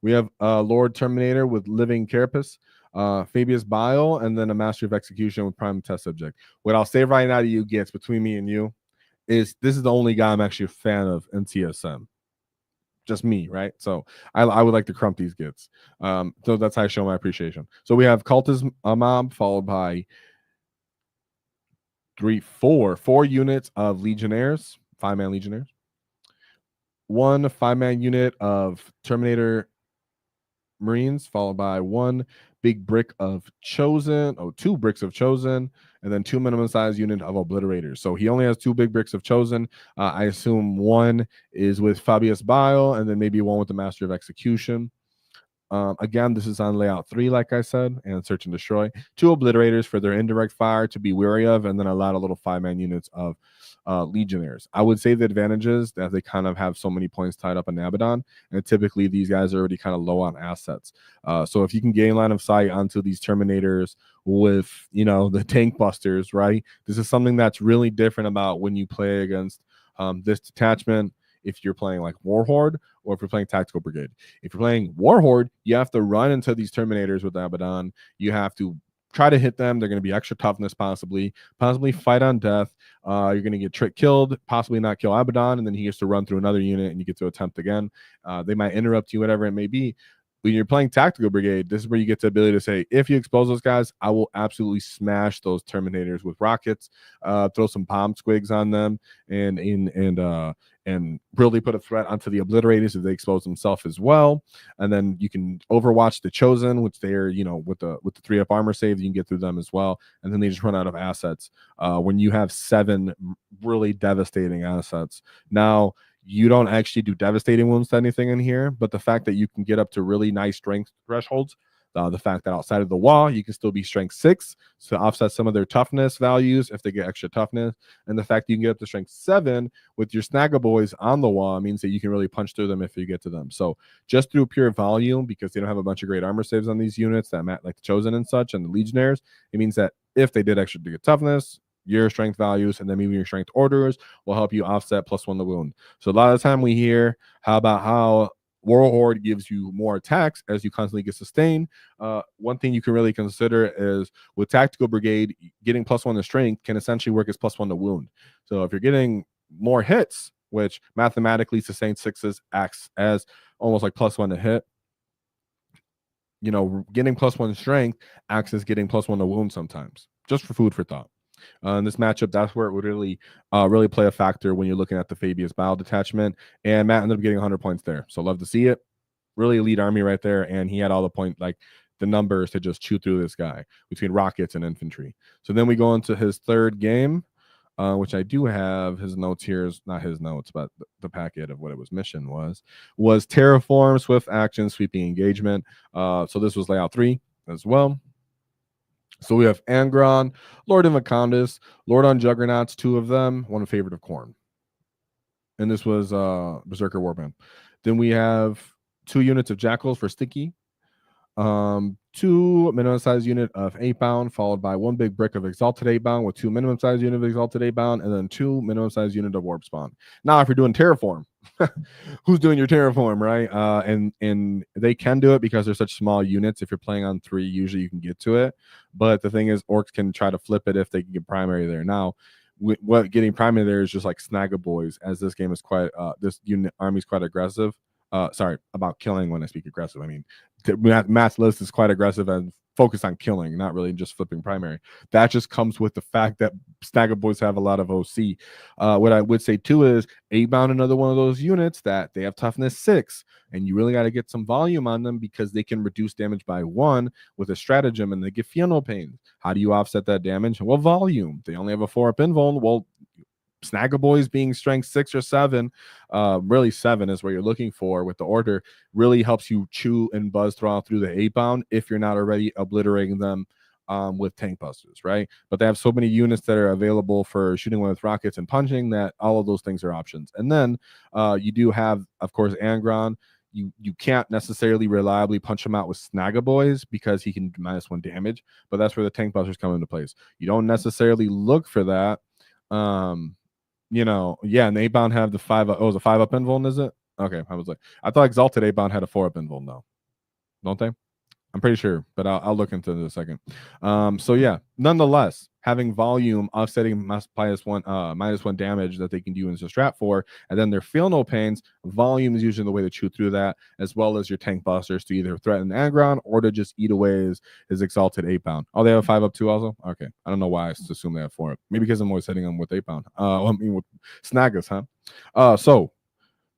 S1: We have Lord Terminator with Living Carapace, Fabius Bile, and then a Master of Execution with Prime Test Subject. What I'll say right now to you, Gets, between me and you, is this is the only guy I'm actually a fan of in TSM. Just me, right? So I would like to crump these gits. So that's how I show my appreciation. So we have Cultist Mob followed by 4 units of Legionnaires, 5-man Legionnaires, 1 5-man unit of Terminator Marines, followed by 1 big brick of Chosen, 2 bricks of Chosen, and then 2 minimum size unit of Obliterators. So he only has 2 big bricks of Chosen. I assume 1 is with Fabius Bile, and then maybe 1 with the Master of Execution. Again, this is on layout 3, like I said, and search and destroy. 2 Obliterators for their indirect fire to be wary of, and then a lot of little 5-man units of Legionnaires. I would say the advantages that they kind of have so many points tied up in Abaddon, and typically these guys are already kind of low on assets. So if you can gain line of sight onto these Terminators with, the tank busters, right? This is something that's really different about when you play against this detachment. If you're playing like Warhorde or if you're playing Tactical Brigade. If you're playing Warhorde, you have to run into these Terminators with Abaddon. You have to try to hit them. They're going to be extra toughness, possibly fight on death. You're going to get trick killed, possibly not kill Abaddon, and then he gets to run through another unit and you get to attempt again. They might interrupt you, whatever it may be. when you're playing Tactical Brigade, this is where you get the ability to say, if you expose those guys, I will absolutely smash those Terminators with rockets, throw some bomb squigs on them, and really put a threat onto the Obliterators if they expose themselves as well. And then you can Overwatch the Chosen, which they're, with the 3-up armor save, you can get through them as well. And then they just run out of assets. When you have 7 really devastating assets. Now, you don't actually do devastating wounds to anything in here, but the fact that you can get up to really nice strength thresholds, the fact that outside of the wall, you can still be strength 6 to offset some of their toughness values if they get extra toughness, and the fact that you can get up to strength 7 with your Snagga boys on the wall means that you can really punch through them if you get to them. So just through pure volume, because they don't have a bunch of great armor saves on these units that like the Chosen and such and the Legionnaires, it means that if they did extra to get toughness, your strength values and then maybe your strength orders will help you offset +1 the wound. So a lot of the time we hear how Warlord gives you more attacks as you constantly get sustained. One thing you can really consider is with Tactical Brigade, getting +1 to strength can essentially work as +1 to wound. So if you're getting more hits, which mathematically sustained 6s acts as almost like +1 to hit, getting +1 strength acts as getting +1 to wound sometimes, just for food for thought. In this matchup, that's where it would really play a factor when you're looking at the Fabius Bile detachment. And Matt ended up getting 100 points there. So love to see it. Really elite army right there. And he had all the the numbers to just chew through this guy between rockets and infantry. So then we go into his third game, which I do have his notes here. Not his notes, but the packet of what it was mission was Terraform, Swift Action, Sweeping Engagement. So this was layout 3 as well. So we have Angron, Lord Invacandus, Lord on Juggernauts, 2 of them, one a favorite of Khorne. And this was Berserker Warband. Then we have 2 units of Jackals for Sticky, 2 minimum size unit of 8-bound, followed by 1 big brick of Exalted 8-bound with 2 minimum size unit of Exalted 8-bound, and then 2 minimum size unit of Warp Spawn. Now, if you're doing Terraform, who's doing your Terraform, right? And they can do it because they're such small units. If you're playing on 3, usually you can get to it. But the thing is, Orcs can try to flip it if they can get primary there. Now, what getting primary there is just like Snagga boys, as this game is quite this unit army is quite aggressive. Sorry about killing. When I speak aggressive, I mean Matt's list is quite aggressive and focused on killing, not really just flipping primary. That just comes with the fact that Snagga boys have a lot of OC. What I would say too is 8-bound, another one of those units that they have toughness 6, and you really got to get some volume on them because they can reduce damage by 1 with a stratagem, and they get Feel Pain. How do you offset that damage? Well, volume. They only have a 4-up invuln. Well, Snagga boys being strength 6 or 7, really 7 is what you're looking for with the order, really helps you chew and buzz through the 8-bound if you're not already obliterating them with tank busters, right? But they have so many units that are available for shooting with rockets and punching that all of those things are options. And then you do have, of course, Angron. You can't necessarily reliably punch him out with Snagga boys because he can do -1 damage, but that's where the tank busters come into place. You don't necessarily look for that. And the 8-bound have the 5. It was a 5-up invuln, is it? Okay, I thought Exalted 8-bound had a 4-up invuln though, don't they? I'm pretty sure, but I'll look into it in a second. So yeah, nonetheless, having volume offsetting -1 damage that they can do into strat for, and then their Feel No Pains, volume is usually the way to chew through that, as well as your tank busters to either threaten Angron or to just eat away his Exalted 8-bound. Oh, they have a 5-up too also? Okay. I don't know why I assume they have 4-up. Maybe because I'm always hitting them with 8-bound. With Snaggas, huh? So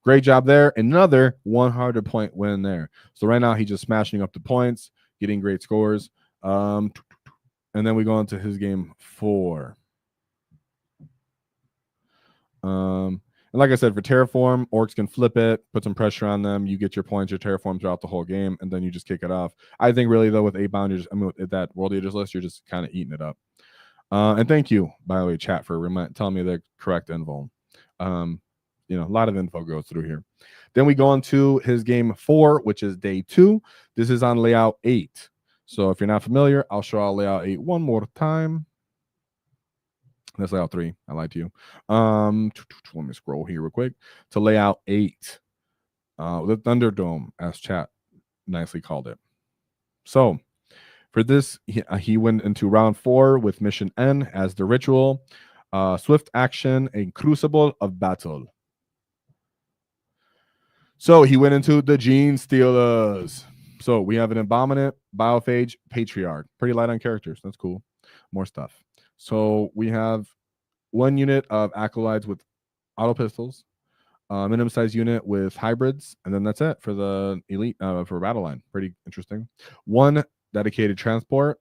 S1: great job there. Another 100 point win there. So right now he's just smashing up the points, getting great scores. And then we go into his game 4. And like I said, for Terraform, Orcs can flip it, put some pressure on them. You get your points, your Terraform throughout the whole game, and then you just kick it off. I think really though with 8-bound, with that World Eaters list, you're just kind of eating it up. And thank you, by the way, chat, for telling me the correct invuln. A lot of info goes through here. Then we go on to his game 4, which is day 2. This is on layout 8. So if you're not familiar, I'll show you layout 8 one more time. That's layout 3. I lied to you. Let me scroll here real quick to layout 8. The Thunderdome, as chat nicely called it. So for this, he went into round 4 with mission N as the ritual. Swift action, a crucible of battle. So he went into the Gene Stealers. So we have an Abominant, Biophage, Patriarch. Pretty light on characters. That's cool. More stuff. So we have 1 unit of Acolytes with auto pistols, minimum size unit with hybrids, and then that's it for the elite for battle line. Pretty interesting. 1 dedicated transport,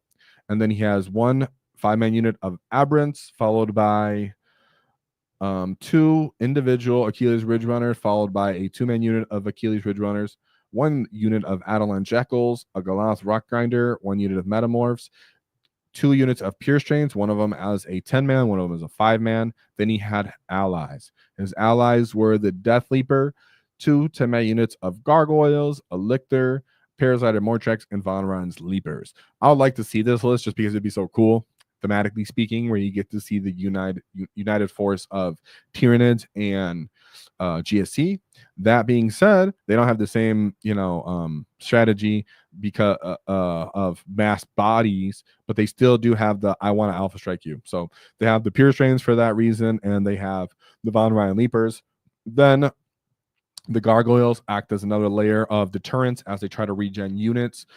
S1: and then he has 1 5-man unit of aberrants, followed by 2 individual Achilles Ridge Runners, followed by a 2-man unit of Achilles Ridge Runners, 1 unit of Adeline Jackals, a Galath Rock Grinder, 1 unit of Metamorphs, 2 units of Pure Strains, one of them as a 10-man, one of them as a 5-man. Then he had allies. His allies were the Death Leaper, 2 10-man units of Gargoyles, a Lictor, Parasited Mortrex, and Von Ryan's Leapers. I would like to see this list just because it'd be so cool, thematically speaking, where you get to see the united force of Tyranids and GSC. That being said, they don't have the same, strategy because of mass bodies, but they still do have the I want to alpha strike you. So they have the Pure Strains for that reason, and they have the Von Ryan Leapers. Then the Gargoyles act as another layer of deterrence as they try to regen units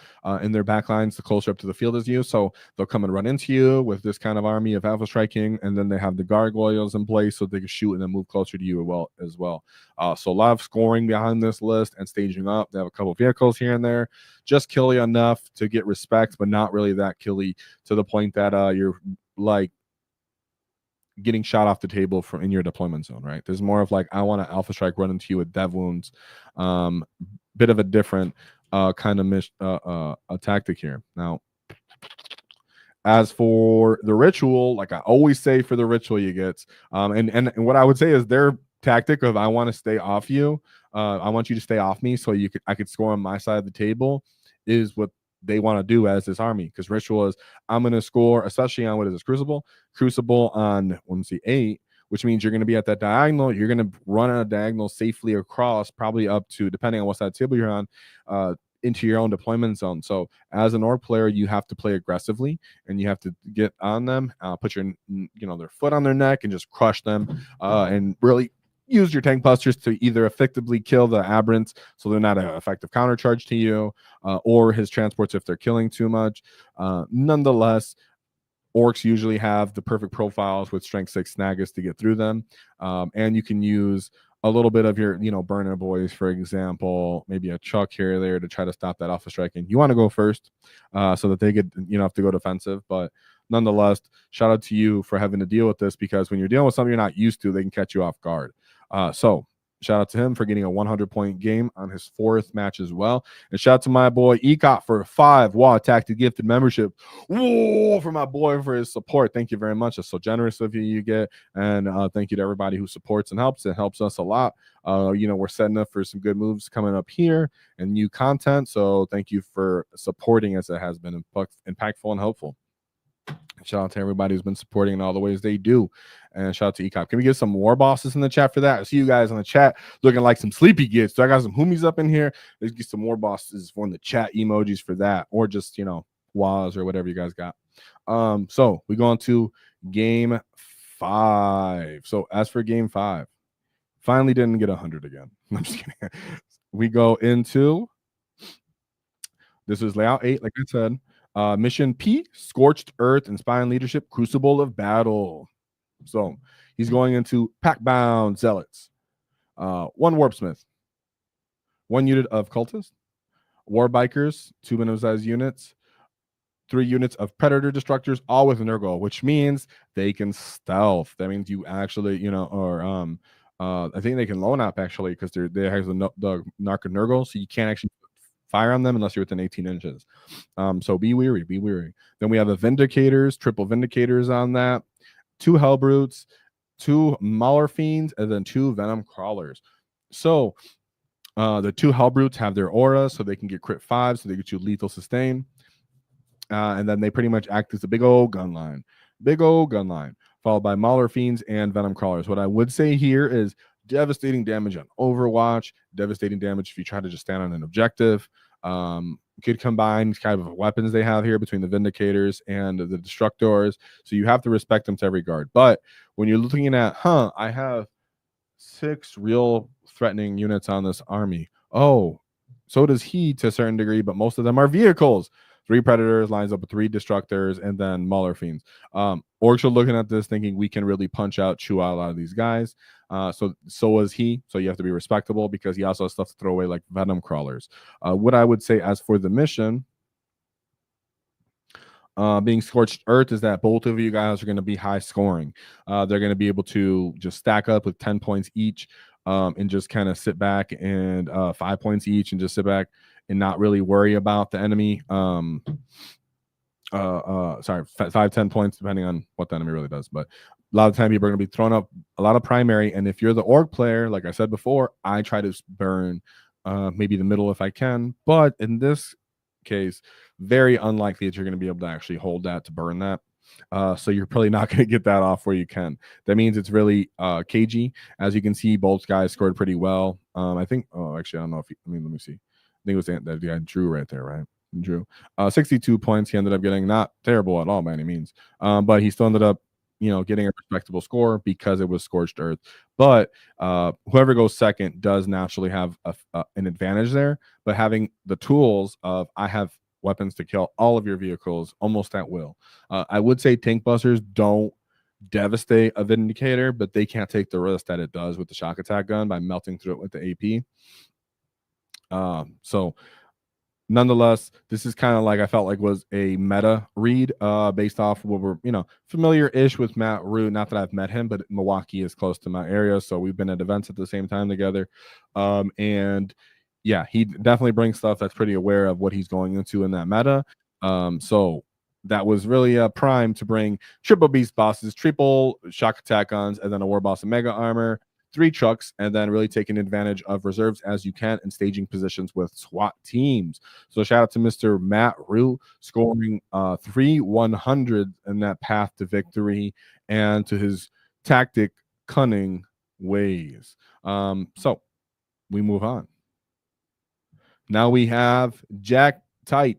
S1: in their backlines the closer up to the field as you. So they'll come and run into you with this kind of army of alpha striking, and then they have the Gargoyles in place so they can shoot and then move closer to you as well. So a lot of scoring behind this list and staging up. They have a couple of vehicles here and there. Just killy enough to get respect, but not really that killy to the point that you're like getting shot off the table from in your deployment zone, right? There's more of like, I want to alpha strike run into you with dev wounds. Bit of a different kind of a tactic here. Now, as for the ritual, like I always say for the ritual you get, and what I would say is their tactic of I want to stay off you, I want you to stay off me so I could score on my side of the table is what they want to do as this army, because ritual is I'm going to score, especially on what is this crucible on 8, which means you're going to be at that diagonal. You're going to run on a diagonal safely across, probably up to, depending on what side table you're on, into your own deployment zone. So as an Ork player, you have to play aggressively and you have to get on them, put your their foot on their neck and just crush them, and really use your tank busters to either effectively kill the aberrants so they're not an effective counter charge to you, or his transports if they're killing too much. Nonetheless, Orks usually have the perfect profiles with strength 6 Snagus to get through them, and you can use a little bit of your burner boys, for example, maybe a Chuck here or there to try to stop that alpha striking. You want to go first so that they get have to go defensive, but nonetheless, shout out to you for having to deal with this, because when you're dealing with something you're not used to, they can catch you off guard. So shout out to him for getting a 100-point game on his 4th match as well. And shout out to my boy Ecot for 5 WAAAGH Tactic gifted membership. Whoa, for my boy for his support. Thank you very much. It's so generous of you get. And thank you to everybody who supports and helps. It helps us a lot. We're setting up for some good moves coming up here and new content. So thank you for supporting us. It has been impactful and helpful. Shout out to everybody who's been supporting in all the ways they do. And shout out to Ecop. Can we get some war bosses in the chat for that? I see you guys in the chat looking like some sleepy gits. So I got some homies up in here. Let's get some war bosses for in the chat emojis for that, or just WAAAGHs or whatever you guys got. So we go on to game 5. So as for game 5, finally didn't get 100 again. I'm just kidding. We go into, this is layout 8, like I said. Mission P, Scorched Earth, Inspiring Leadership, Crucible of Battle. So he's going into Pack-Bound Zealots. 1 Warpsmith, 1 unit of Cultists, War Bikers, 2 minimum-sized units, 3 units of Predator Destructors, all with an Nurgle, which means they can stealth. That means you actually, I think they can lone up actually, because they have the Narc of Nurgle, so you can't actually fire on them unless you're within 18 inches. So be weary. Then we have the Vindicators, triple Vindicators on that, 2 Hellbrutes, 2 Mauler Fiends, and then 2 Venom Crawlers. So the 2 Hellbrutes have their aura, so they can get crit 5, so they get you lethal sustain. And then they pretty much act as a big old gun line, followed by Mauler Fiends and Venom Crawlers. What I would say here is devastating damage on Overwatch, devastating damage if you try to just stand on an objective. Could combine kind of weapons they have here between the Vindicators and the Destructors, so you have to respect them to every regard. But when you're looking at, I have 6 real threatening units on this army. Oh, So does he to a certain degree, but most of them are vehicles. 3 predators lines up with 3 destructors and then Mauler fiends. Orcs are looking at this thinking we can really punch out, chew out a lot of these guys. So is he. So you have to be respectable because he also has stuff to throw away like venom crawlers. What I would say as for the mission, being scorched earth, is that both of you guys are going to be high scoring. They're going to be able to just stack up with 10 points each, and just kind of sit back and 5 points each and just sit back and not really worry about the enemy. Sorry, 5-10 points depending on what the enemy really does. But a lot of time people are going to be throwing up a lot of primary, and if you're the orc player, like I said before, I try to burn maybe the middle if I can. But in this case, very unlikely that you're going to be able to actually hold that to burn that. So you're probably not going to get that off where you can. That means it's really cagey. As you can see, both guys scored pretty well. I think. Oh, actually, I don't know if. Let me see. I think it was that guy Drew right there, right? Drew. 62 points. He ended up getting, not terrible at all by any means, but he still ended up, getting a respectable score because it was scorched earth. But whoever goes second does naturally have an advantage there. But having the tools of I have weapons to kill all of your vehicles almost at will. I would say tank busters don't devastate a vindicator, but they can't take the risk that it does with the shock attack gun by melting through it with the AP. So nonetheless, this is kind of like I felt like was a meta read based off what we're familiar-ish with Matt Root. Not that I've met him, but Milwaukee is close to my area, so we've been at events at the same time together. And yeah, he definitely brings stuff that's pretty aware of what he's going into in that meta. So that was really a prime to bring triple beast bosses, triple shock attack guns, and then a war boss and mega armor, 3 trucks, and then really taking advantage of reserves as you can and staging positions with SWAT teams. So shout out to Mr. Matt Rue scoring 3 100 in that path to victory and to his tactic cunning ways. So we move on. Now we have Jack Tight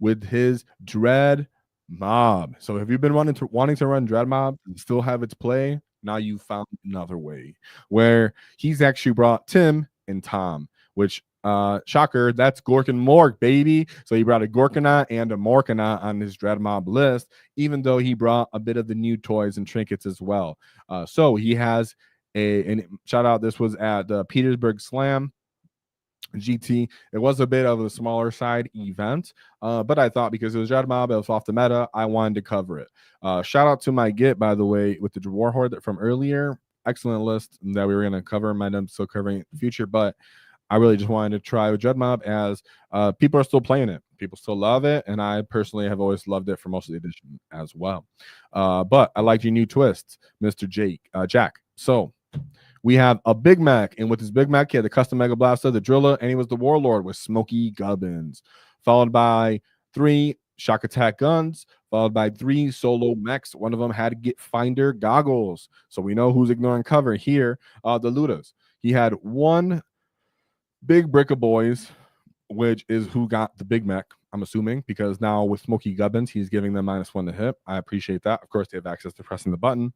S1: with his Dread Mob. So if you've been wanting to run Dread Mob and still have its play, now you found another way where he's actually brought Tim and Tom, which shocker, that's Gork and Mork, baby. So he brought a Gorkanaut and a Morkanaut on his Dread Mob list, even though he brought a bit of the new toys and trinkets as well. So he has and shout out, this was at the Petersburg Slam GT. It was a bit of a smaller side event, but I thought because it was Dread Mob, it was off the meta, I wanted to cover it. Shout out to my Git, by the way, with the Warhorde from earlier. Excellent list that we were going to cover. Might end up still covering it in the future, but I really just wanted to try with Dread Mob as people are still playing it. People still love it, and I personally have always loved it for most of the edition as well. But I like your new twists, Mr. Jack. So we have a Big Mac, and with his Big Mac, he had the custom Mega Blaster, the Driller, and he was the Warlord with Smokey Gubbins, followed by 3 shock attack guns, followed by 3 solo mechs. One of them had to get Finder goggles, so we know who's ignoring cover here. The Ludas. He had 1 big brick of boys, which is who got the Big Mac, I'm assuming, because now with Smokey Gubbins, he's giving them -1 to hit. I appreciate that. Of course, they have access to pressing the button.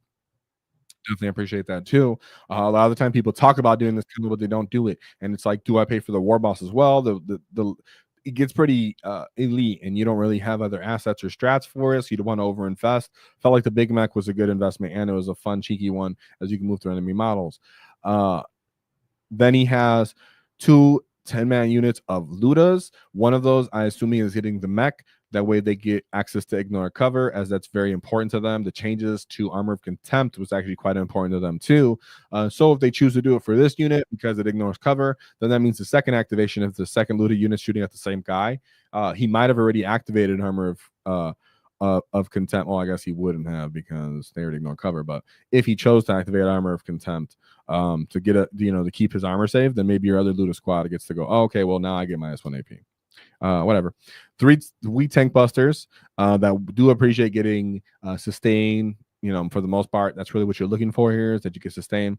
S1: Definitely appreciate that too. A lot of the time people talk about doing this, but they don't do it. And it's like, do I pay for the war boss as well? It gets pretty elite, and you don't really have other assets or strats for it, so you don't want to overinvest. Felt like the Big Mac was a good investment, and it was a fun, cheeky one as you can move through enemy models. Then he has 2 10-man units of Ludas. One of those, I assuming, is hitting the mech. That way they get access to ignore cover, as that's very important to them. The changes to Armor of Contempt was actually quite important to them too. So if they choose to do it for this unit because it ignores cover, then that means the second activation, if the second looted unit shooting at the same guy, he might have already activated Armor of Contempt. Well, I guess he wouldn't have because they already ignore cover. But if he chose to activate Armor of Contempt to get to keep his armor safe, then maybe your other looter squad gets to go, oh, okay, well now I get -1 AP. Whatever. 3 tank busters that do appreciate getting sustain, for the most part. That's really what you're looking for here, is that you can sustain.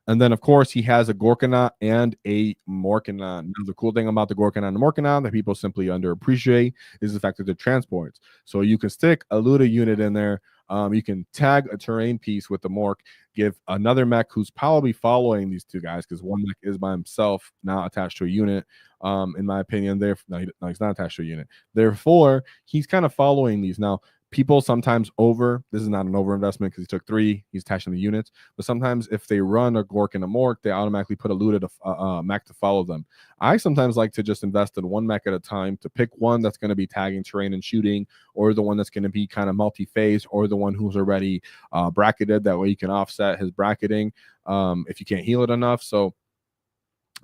S1: And then, of course, he has a Gorkanaut and a Morkanaut. Now, the cool thing about the Gorkanaut and the Morkanaut that people simply underappreciate is the fact that they're transports. So you can stick a Luda unit in there You can tag a terrain piece with the Mork, give another mech who's probably following these two guys, because one mech is by himself, not attached to a unit. In my opinion, no, he's not attached to a unit. Therefore, he's kind of following these. Now, people sometimes this is not an over investment because he took 3, he's attaching the units, but sometimes if they run a Gork and a Mork, they automatically put a looted mech to follow them. I sometimes like to just invest in one mech at a time, to pick one that's going to be tagging terrain and shooting, or the one that's going to be kind of multi-phase, or the one who's already bracketed. That way you can offset his bracketing if you can't heal it enough. So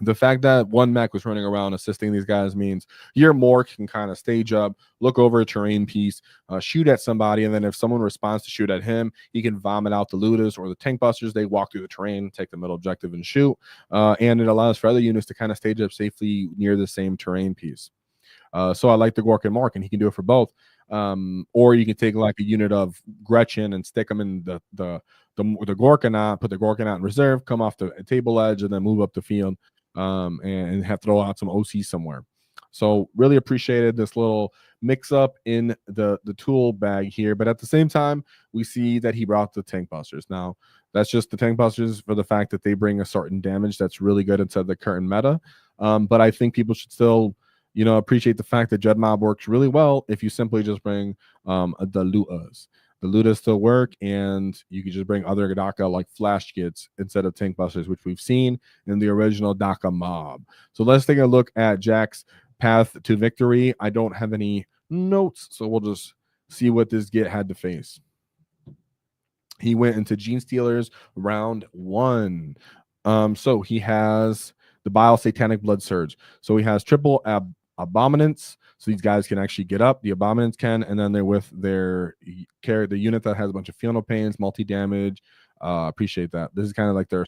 S1: the fact that one mech was running around assisting these guys means your Mork can kind of stage up, look over a terrain piece, shoot at somebody, and then if someone responds to shoot at him, he can vomit out the looters or the tank busters. They walk through the terrain, take the middle objective, and shoot. And it allows for other units to kind of stage up safely near the same terrain piece. So I like the Gork and Mork, and he can do it for both. Or you can take like a unit of Gretchen and stick them in the Gorkanaut, put the Gorkanaut in reserve, come off the table edge, and then move up the field. And have to throw out some OC somewhere. So really appreciated this little mix up in the tool bag here. But at the same time, we see that he brought the tank busters. Now, that's just the tank busters for the fact that they bring a certain damage that's really good inside the current meta. But I think people should still, appreciate the fact that Dread Mob works really well if you simply just bring the Lutas. The Lutas still work, and you can just bring other Daka like flash kits instead of tank busters, which we've seen in the original Daka mob. So let's take a look at Jack's path to victory. I don't have any notes, so we'll just see what this Git had to face. He went into Gene Stealers round 1. So he has the Bile Satanic Blood Surge. So he has triple Abominance, so these guys can actually get up. The Abominants can, and then they're with the unit that has a bunch of Feel No Pains, multi-damage. Appreciate that. This is kind of like their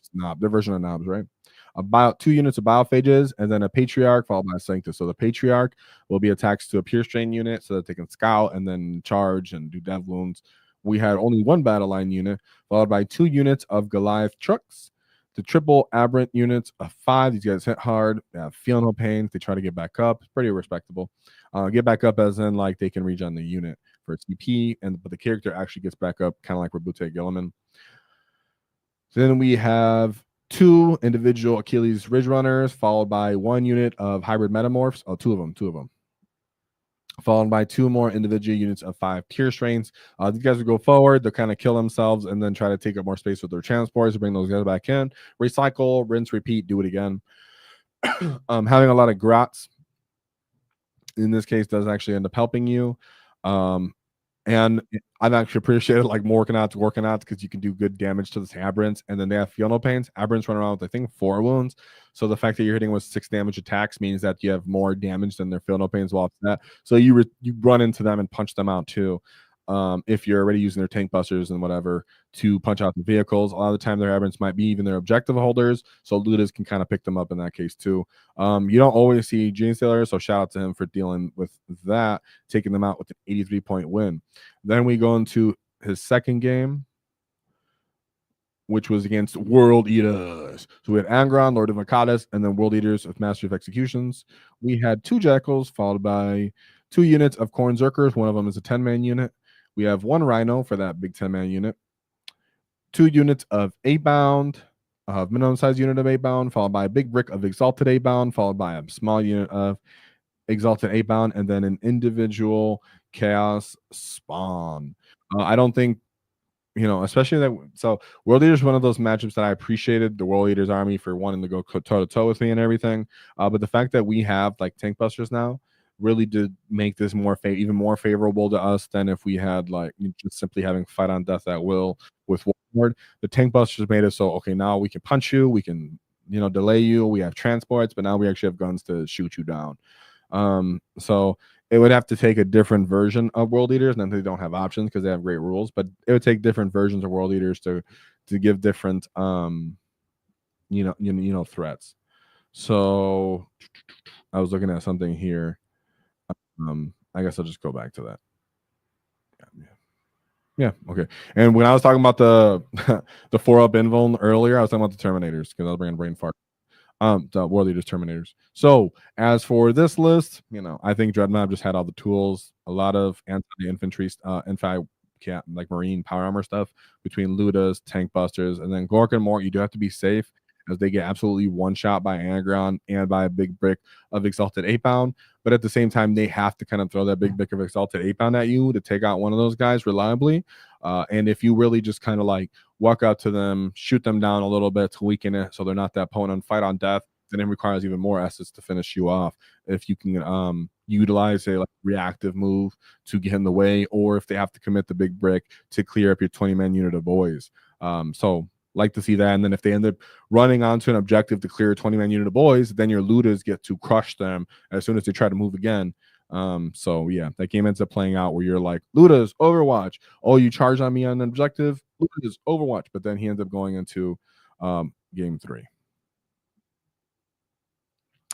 S1: version of knobs, right? About 2 units of Biophages, and then a Patriarch followed by a Sanctus. So the Patriarch will be attached to a Pure Strain unit so that they can scout and then charge and do dev wounds. We had only 1 battle line unit, followed by 2 units of Goliath trucks. The triple aberrant units of 5. These guys hit hard. They have Feel No Pain. They try to get back up. It's pretty respectable. Get back up as in like they can regen the unit for its CP, but the character actually gets back up, kind of like Rabute Gilliman. Then we have 2 individual Achilles Ridge Runners, followed by 1 unit of Hybrid Metamorphs. Oh, two of them. Followed by 2 more individual units of 5 Pure Strains. These guys will go forward, they'll kind of kill themselves and then try to take up more space with their transports to bring those guys back in. Recycle, rinse, repeat, do it again. Having a lot of Grots in this case does actually end up helping you. And I've actually appreciated like Morkanauts, because you can do good damage to the Aberrants, and then they have Feel No Pains. Aberrants run around with, I think, 4 wounds. So the fact that you're hitting with 6 damage attacks means that you have more damage than their Feel No Pains will offset. So you run into them and punch them out too. If you're already using their tank busters and whatever to punch out the vehicles, a lot of the time their aberrants might be even their objective holders, so Ludas can kind of pick them up in that case too. You don't always see Gene Stealer, so shout out to him for dealing with that, taking them out with an 83-point win. Then we go into his second game, which was against World Eaters. So we had Angron, Lord of Akadas, and then World Eaters with Master of Executions. We had 2 Jackals, followed by 2 units of Corn Zerkers. One of them is a 10-man unit. We have 1 Rhino for that big 10-man unit. 2 units of 8-bound, minimum size unit of 8-bound, followed by a big brick of Exalted 8-bound, followed by a small unit of Exalted 8-bound, and then an individual Chaos Spawn. I don't think, especially that. So World Eaters is one of those matchups that I appreciated the World Eaters army for wanting to go toe-to-toe with me and everything. But the fact that we have like tank busters now really did make this even more favorable to us than if we had like just simply having fight on death at will with Warlord. The tank busters made it so, okay, now we can punch you, we can delay you, we have transports, but now we actually have guns to shoot you down. So it would have to take a different version of World Eaters, and then they don't have options because they have great rules, but it would take different versions of World Eaters to give different threats. So I was looking at something here. I guess I'll just go back to that. Yeah, okay. And when I was talking about the the 4-up invuln earlier, I was talking about the Terminators because I was bringing brain fart. The World Eaters Terminators. So as for this list, I think Dread Mob just had all the tools, a lot of anti-infantry, like marine power armor stuff between Ludas, tank busters, and then Gork and Mork. You do have to be safe as they get absolutely one shot by Anagram and by a big brick of Exalted 8-pound. But at the same time, they have to kind of throw that big brick of Exalted 8-pound at you to take out one of those guys reliably. And if you really just kind of like walk out to them, shoot them down a little bit to weaken it so they're not that opponent, fight on death, then it requires even more assets to finish you off. If you can utilize a like reactive move to get in the way, or if they have to commit the big brick to clear up your 20-man unit of boys. So like to see that. And then if they end up running onto an objective to clear a 20-man unit of boys, then your looters get to crush them as soon as they try to move again. So yeah, that game ends up playing out where you're like, Ludas, Overwatch. Oh, you charge on me on an objective? Ludas, Overwatch. But then he ends up going into game 3,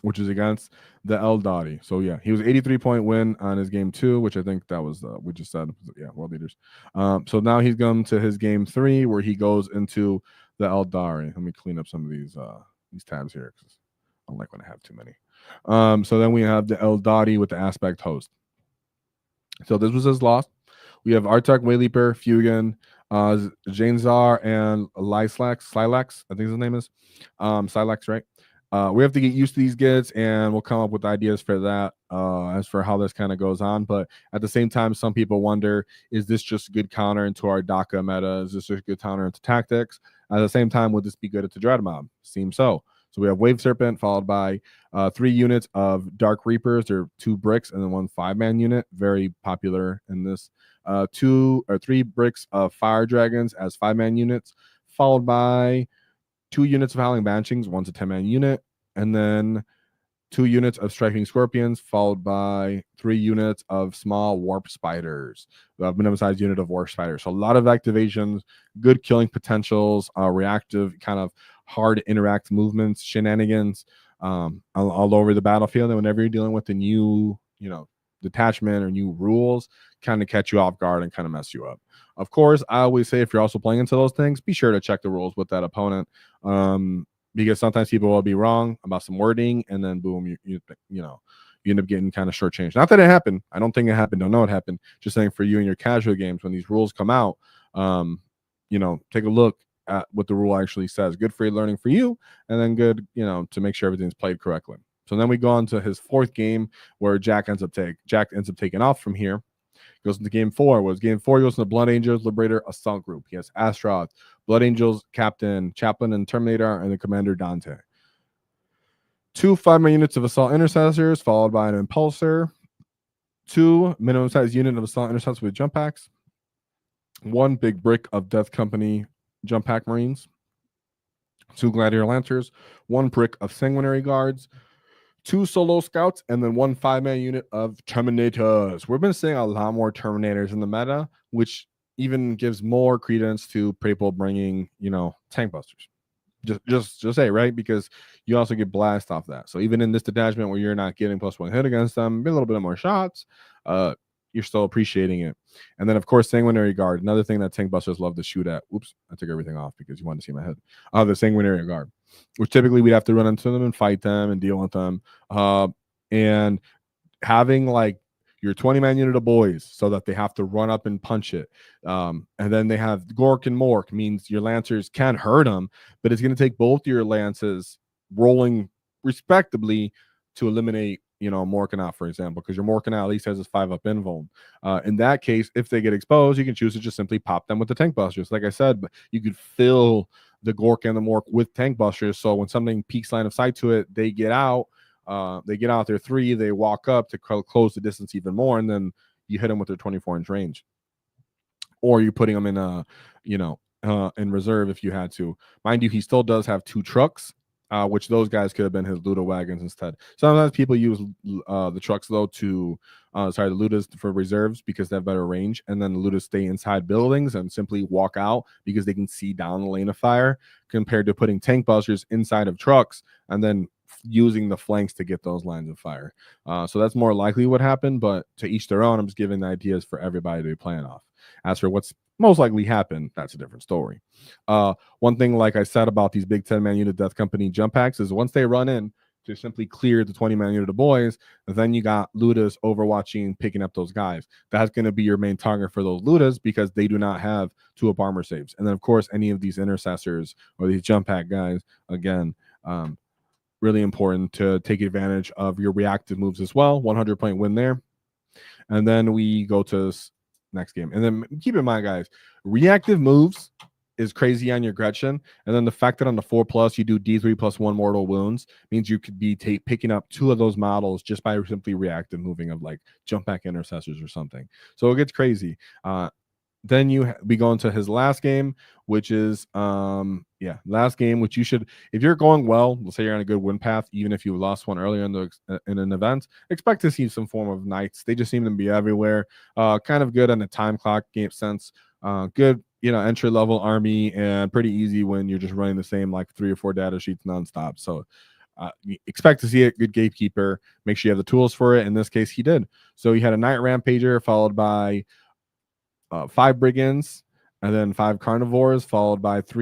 S1: which is against the Eldari. So yeah, he was 83-point win on his game 2, which I think that was we just said, yeah, world leaders. So now he's come to his game 3 where he goes into the Eldari. Let me clean up some of these tabs here because I don't like when I have too many. So then we have the Eldari with the aspect host. So this was his loss. We have Artek, Wayleaper, Fugan, Janezar, and Slilax, I think his name is. Slilax, right? We have to get used to these gids, and we'll come up with ideas for that as for how this kind of goes on. But at the same time, some people wonder, is this just a good counter into our DAKA meta? Is this a good counter into tactics? At the same time, would this be good at the Dread Mob? Seems so. So we have Wave Serpent followed by 3 units of Dark Reapers. They're 2 bricks and then 1 5-man unit. Very popular in this. 2 or 3 bricks of Fire Dragons as 5-man units, followed by 2 units of Howling Banshings, 1's a 10-man unit, and then 2 units of Striking Scorpions, followed by 3 units of small Warp Spiders, a minimum-sized unit of Warp Spiders. So a lot of activations, good killing potentials, reactive, kind of hard to interact movements, shenanigans all over the battlefield. And whenever you're dealing with a new, detachment or new rules, kind of catch you off guard and kind of mess you up. Of course, I always say if you're also playing into those things, be sure to check the rules with that opponent, because sometimes people will be wrong about some wording, and then boom, you end up getting kind of shortchanged. Not that it happened. I don't think it happened. Don't know it happened. Just saying for you and your casual games, when these rules come out, take a look at what the rule actually says. Good free learning for you, and then good, to make sure everything's played correctly. So then we go on to his 4th game where Jack ends up taking off from here. Goes into game 4. Game 4 goes into Blood Angels, Liberator, Assault Group. He has Astroth, Blood Angels, Captain, Chaplain, and Terminator, and the Commander Dante. 2 5-man units of Assault Intercessors, followed by an Impulsor. 2 minimum size unit of Assault Intercessors with jump packs. 1 big brick of Death Company jump pack Marines. 2 Gladiator Lancers. 1 brick of Sanguinary Guards. 2 solo scouts, and then 1 5-man unit of Terminators. We've been seeing a lot more Terminators in the meta, which even gives more credence to people bringing, tank busters. Just say, right? Because you also get blast off that. So even in this detachment where you're not getting +1 hit against them, a little bit more shots, you're still appreciating it. And then, of course, Sanguinary Guard, another thing that tank busters love to shoot at. Oops, I took everything off because you wanted to see my head. The Sanguinary Guard, which typically we'd have to run into them and fight them and deal with them. And having like your 20-man unit of boys so that they have to run up and punch it. And then they have Gork and Mork, means your Lancers can hurt them, but it's going to take both your Lances rolling respectably to eliminate Morkanot, for example, because your Morkanot at least has his 5-up invuln. In that case, if they get exposed, you can choose to just simply pop them with the tank busters. Like I said, but you could fill the Gork and the Mork with tank busters, so when something peeks line of sight to it, they get out. Their 3, they walk up to close the distance even more, and then you hit them with their 24-inch range. Or you're putting them in in reserve if you had to. Mind you, he still does have 2 trucks, which those guys could have been his Luda wagons instead. Sometimes people use the trucks though the Ludas for reserves because they have better range, and then the Ludas stay inside buildings and simply walk out because they can see down the lane of fire, compared to putting tank busters inside of trucks and then using the flanks to get those lines of fire. So that's more likely what happened, but to each their own. I'm just giving ideas for everybody to be playing off. As for what's most likely happened, that's a different story. One thing, like I said about these big 10-man unit Death Company jump packs, is once they run in, to simply clear the 20-man unit of boys. And then you got Ludas overwatching, picking up those guys. That's going to be your main target for those Ludas because they do not have 2-up armor saves. And then, of course, any of these intercessors or these jump pack guys, again, really important to take advantage of your reactive moves as well. 100-point win there. And then we go to next game. And then keep in mind, guys, reactive moves is crazy on your Gretchen. And then the fact that on the 4+ you do D3 plus 1 mortal wounds means you could be picking up 2 of those models just by simply reactive moving of like jump back intercessors or something. So it gets crazy. Then we go into his last game, which is last game, which you should, if you're going well, let's say you're on a good win path, even if you lost one earlier in an event, expect to see some form of knights. They just seem to be everywhere. Kind of good on the time clock game sense. Good, entry level army, and pretty easy when you're just running the same like 3 or 4 data sheets nonstop. So expect to see a good gatekeeper. Make sure you have the tools for it. In this case, he did. So he had a Knight Rampager followed by 5 brigands, and then 5 carnivores, followed by 2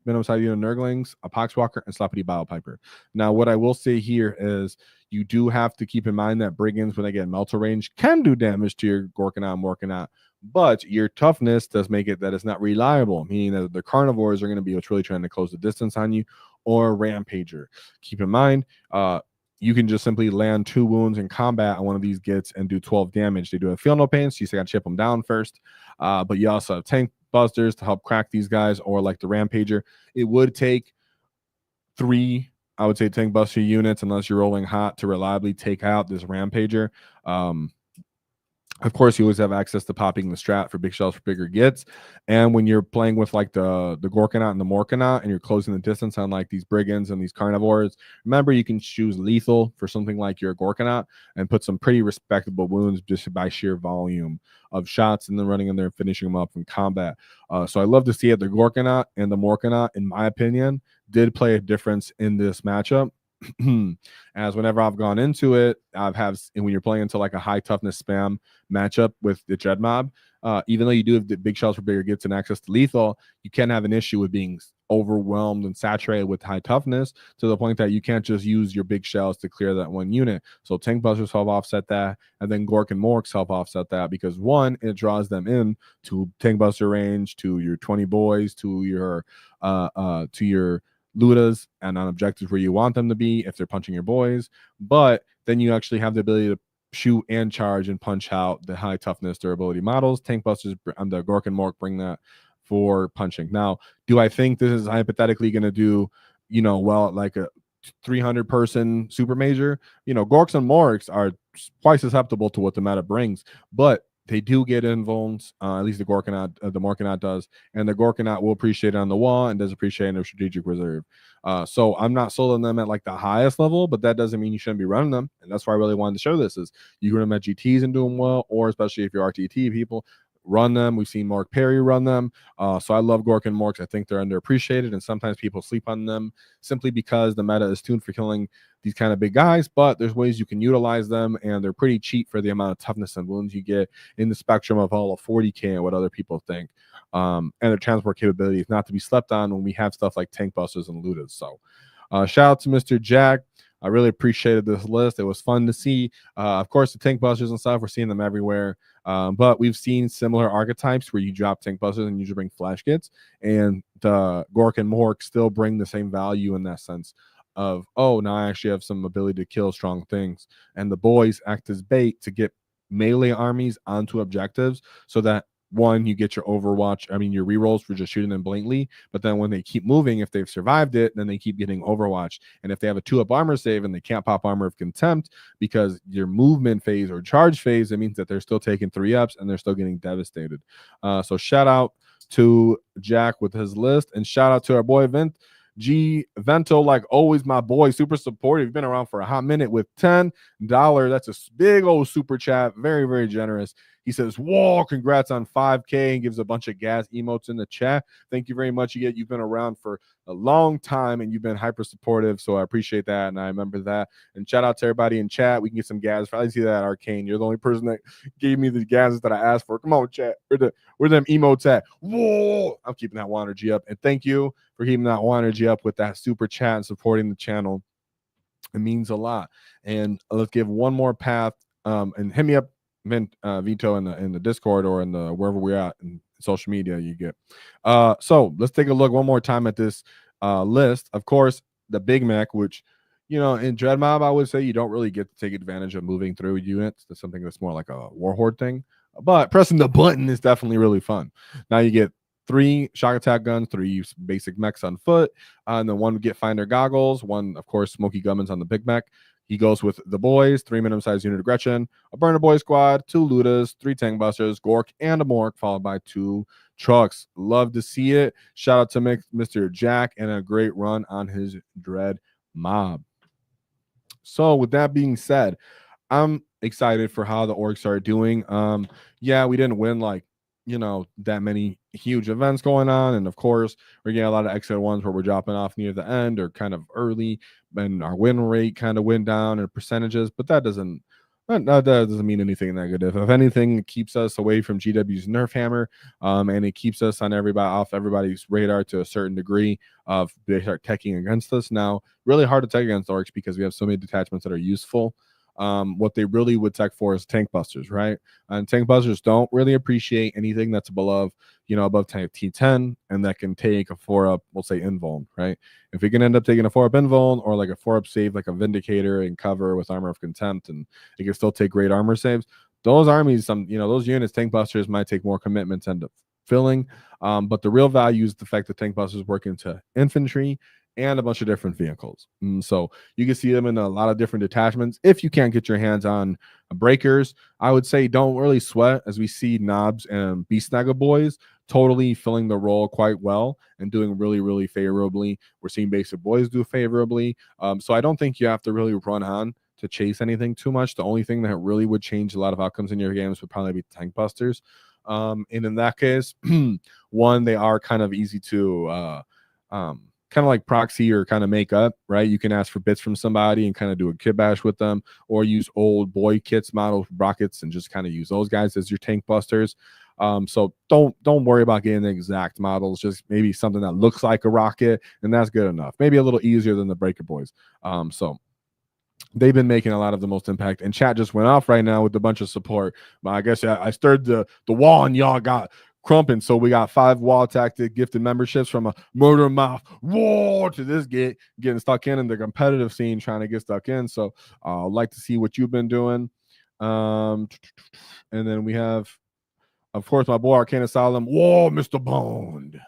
S1: minimum size unit nurglings, a poxwalker, and sloppity biopiper. Now, what I will say here is you do have to keep in mind that brigands, when they get melter range, can do damage to your Gorkanaut and Morkanaut, but your toughness does make it that it's not reliable, meaning that the carnivores are going to be what's really trying to close the distance on you, or Rampager. Keep in mind, you can just simply land 2 wounds in combat on one of these gets and do 12 damage. They do a feel no pain, so you still got to chip them down first. But you also have tank busters to help crack these guys, or like the Rampager. It would take 3, I would say, tank buster units, unless you're rolling hot, to reliably take out this Rampager. Of course, you always have access to popping the strat for big shells for bigger gets. And when you're playing with like the Gorkanaut and the Morkanaut, and you're closing the distance on like these brigands and these carnivores, remember you can choose lethal for something like your Gorkanaut and put some pretty respectable wounds just by sheer volume of shots, and then running in there and finishing them up in combat. So I love to see it. The Gorkanaut and the Morkanaut, in my opinion, did play a difference in this matchup. As whenever I've gone into it, and when you're playing into like a high toughness spam matchup with the Dread Mob, even though you do have the big shells for bigger gets and access to lethal, you can have an issue with being overwhelmed and saturated with high toughness to the point that you can't just use your big shells to clear that one unit. So tank busters help offset that, and then Gork and Morks help offset that, because one, it draws them in to tank buster range, to your 20 boys, to your Ludas, and on objectives where you want them to be if they're punching your boys. But then you actually have the ability to shoot and charge and punch out the high toughness durability models. Tank busters and the Gork and Mork bring that for punching. Now, do I think this is hypothetically going to do, well, like a 300 person super major? Gorks and Morks are quite susceptible to what the meta brings, but they do get invulns, at least the Morkanaut does, and the Gorkanaut will appreciate it on the wall and does appreciate it in their strategic reserve. So I'm not sold on them at like the highest level, but that doesn't mean you shouldn't be running them, and that's why I really wanted to show this. Is you run them at GTs and do them well, or especially if you're RTT people, run them. We've seen Mark Perry run them. So I love Gork and Morks. I think they're underappreciated, and sometimes people sleep on them simply because the meta is tuned for killing these kind of big guys, but there's ways you can utilize them, and they're pretty cheap for the amount of toughness and wounds you get in the spectrum of all of 40k and what other people think. And their transport capability is not to be slept on when we have stuff like tank busters and Ludas. So shout out to Mr. Jack. I really appreciated this list. It was fun to see. Of course, the tank busters and stuff, we're seeing them everywhere. But we've seen similar archetypes where you drop tank busters and you just bring flash kits, and the Gork and Mork still bring the same value in that sense of, oh, now I actually have some ability to kill strong things. And the boys act as bait to get melee armies onto objectives, so that one, you get your your rerolls for just shooting them blankly, but then when they keep moving, if they've survived it, then they keep getting overwatched. And if they have a 2-up armor save and they can't pop Armor of Contempt because your movement phase or charge phase, it means that they're still taking 3-ups and they're still getting devastated. So shout out to Jack with his list, and shout out to our boy Vento, like always, my boy, super supportive. You've been around for a hot minute with $10. That's a big old super chat. Very, very generous. He says, whoa, congrats on 5K, and gives a bunch of gas emotes in the chat. Thank you very much. You've been around for a long time, and you've been hyper supportive, so I appreciate that, and I remember that. And shout out to everybody in chat. We can get some gas. I see that, Arcane. You're the only person that gave me the gases that I asked for. Come on, chat. Where them emotes at? Whoa! I'm keeping that WAAAGH up, and thank you for keeping that WAAAGH up with that super chat and supporting the channel. It means a lot. And let's give one more path. And hit me up, Vito, in the Discord or in the wherever we're at in social media you get. So let's take a look one more time at this list. Of course, the Big Mac, which in Dread Mob, I would say you don't really get to take advantage of moving through units. That's something that's more like a Warhorde thing. But pressing the button is definitely really fun. Now you get 3 shock attack guns, 3 basic mechs on foot, and then 1 get finder goggles, 1, of course, smoky gummins on the Big Mech. He goes with the boys, 3 minimum-sized unit of Gretchen, a burner boy squad, 2 Ludas, 3 tank busters, Gork, and a Mork, followed by 2 trucks. Love to see it. Shout out to Mr. Jack and a great run on his Dread Mob. So with that being said, I'm excited for how the orgs are doing. Yeah, we didn't win that many huge events going on, and of course we're getting a lot of exit ones where we're dropping off near the end or kind of early, and our win rate kind of went down in percentages, but that doesn't mean anything negative. If anything, it keeps us away from GW's Nerf Hammer, and it keeps us on everybody's radar to a certain degree of they start teching against us. Now, really hard to tech against orcs because we have so many detachments that are useful. What they really would tech for is tank busters, right? And tank busters don't really appreciate anything that's above tank T10, and that can take a 4-up, we'll say invuln, right? If we can end up taking a 4-up invuln or like a 4-up save, like a Vindicator and cover with Armor of Contempt, and it can still take great armor saves. Those armies, those units, tank busters might take more commitment to end up filling. But the real value is the fact that tank busters work into infantry and a bunch of different vehicles. So you can see them in a lot of different detachments. If you can't get your hands on breakers, I would say don't really sweat, as we see Knobs and Beast Snaggle boys totally filling the role quite well and doing really, really favorably. We're seeing basic boys do favorably. So I don't think you have to really run on to chase anything too much. The only thing that really would change a lot of outcomes in your games would probably be tank busters. And in that case, one, they are kind of easy to kind of like proxy or kind of make up, right? You can ask for bits from somebody and kind of do a kit bash with them, or use old boy kits, model rockets, and just kind of use those guys as your tank busters. So don't worry about getting the exact models, just maybe something that looks like a rocket, and that's good enough. Maybe a little easier than the Breaker Boys. So they've been making a lot of the most impact, and chat just went off right now with a bunch of support. But I guess I stirred the wall, and y'all got crumping. So we got 5 WAAAGH Tactic gifted memberships, from a murder mouth war to this getting stuck in the competitive scene, trying to get stuck in. So I'd like to see what you've been doing. And then we have, of course, my boy Arcane Asylum. Whoa, Mr. Bond.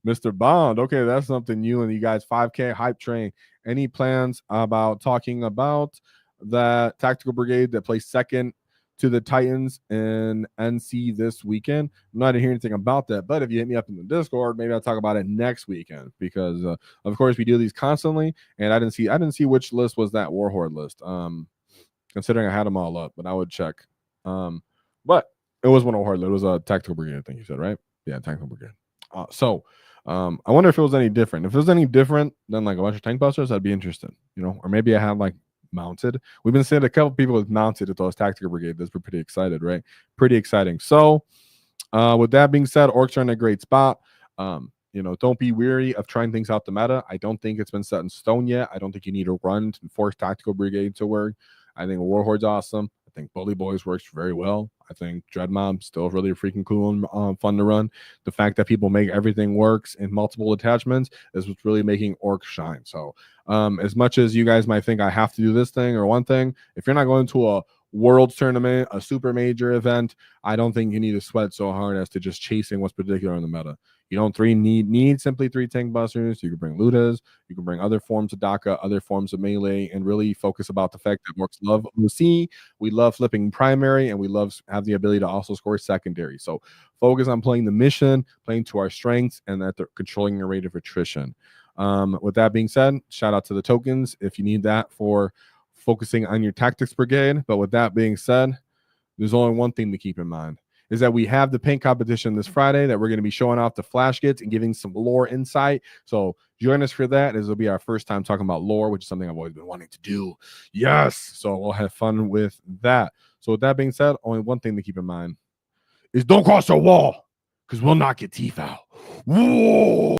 S1: Mr. Bond. Okay, that's something new. And you guys, 5K hype train. Any plans about talking about that tactical brigade that placed second to the Titans in NC this weekend? I'm not hearing anything about that, but if you hit me up in the Discord, maybe I'll talk about it next weekend, because of course we do these constantly, and I didn't see which list was that Warhorde list. Considering I had them all up, but I would check. But it was one of Warhorde. It was a tactical brigade, I think you said, right? Yeah, tactical brigade. So I wonder if it was any different. If it was any different than like a bunch of tank busters, I'd be interested, or maybe I have like mounted. We've been seeing a couple people with mounted at those tactical brigade. That's pretty excited, right? Pretty exciting. So with that being said, orcs are in a great spot. Don't be weary of trying things out the meta. I don't think it's been set in stone yet. I don't think you need to run to force tactical brigade to work. I think Warhore's awesome. I think Bully Boys works very well. I think Dread Mob still really freaking cool and fun to run. The fact that people make everything works in multiple attachments is what's really making Orc shine. So as much as you guys might think I have to do this thing or one thing, if you're not going to a Worlds tournament, a super major event, I don't think you need to sweat so hard as to just chasing what's particular in the meta. You don't need simply 3 tank busters. You can bring Ludas, you can bring other forms of DACA, other forms of melee, and really focus about the fact that Orcs love OC, we love flipping primary, and we love have the ability to also score secondary. So focus on playing the mission, playing to our strengths, and that they're controlling your rate of attrition. With that being said, shout out to the tokens if you need that for focusing on your tactics brigade. But with that being said, there's only one thing to keep in mind, is that we have the paint competition this Friday that we're going to be showing off the flash kits and giving some lore insight. So join us for that, as it'll be our first time talking about lore, which is something I've always been wanting to do. Yes. So we'll have fun with that. So with that being said, only one thing to keep in mind is don't cross the wall, because we'll knock your teeth out. Whoa.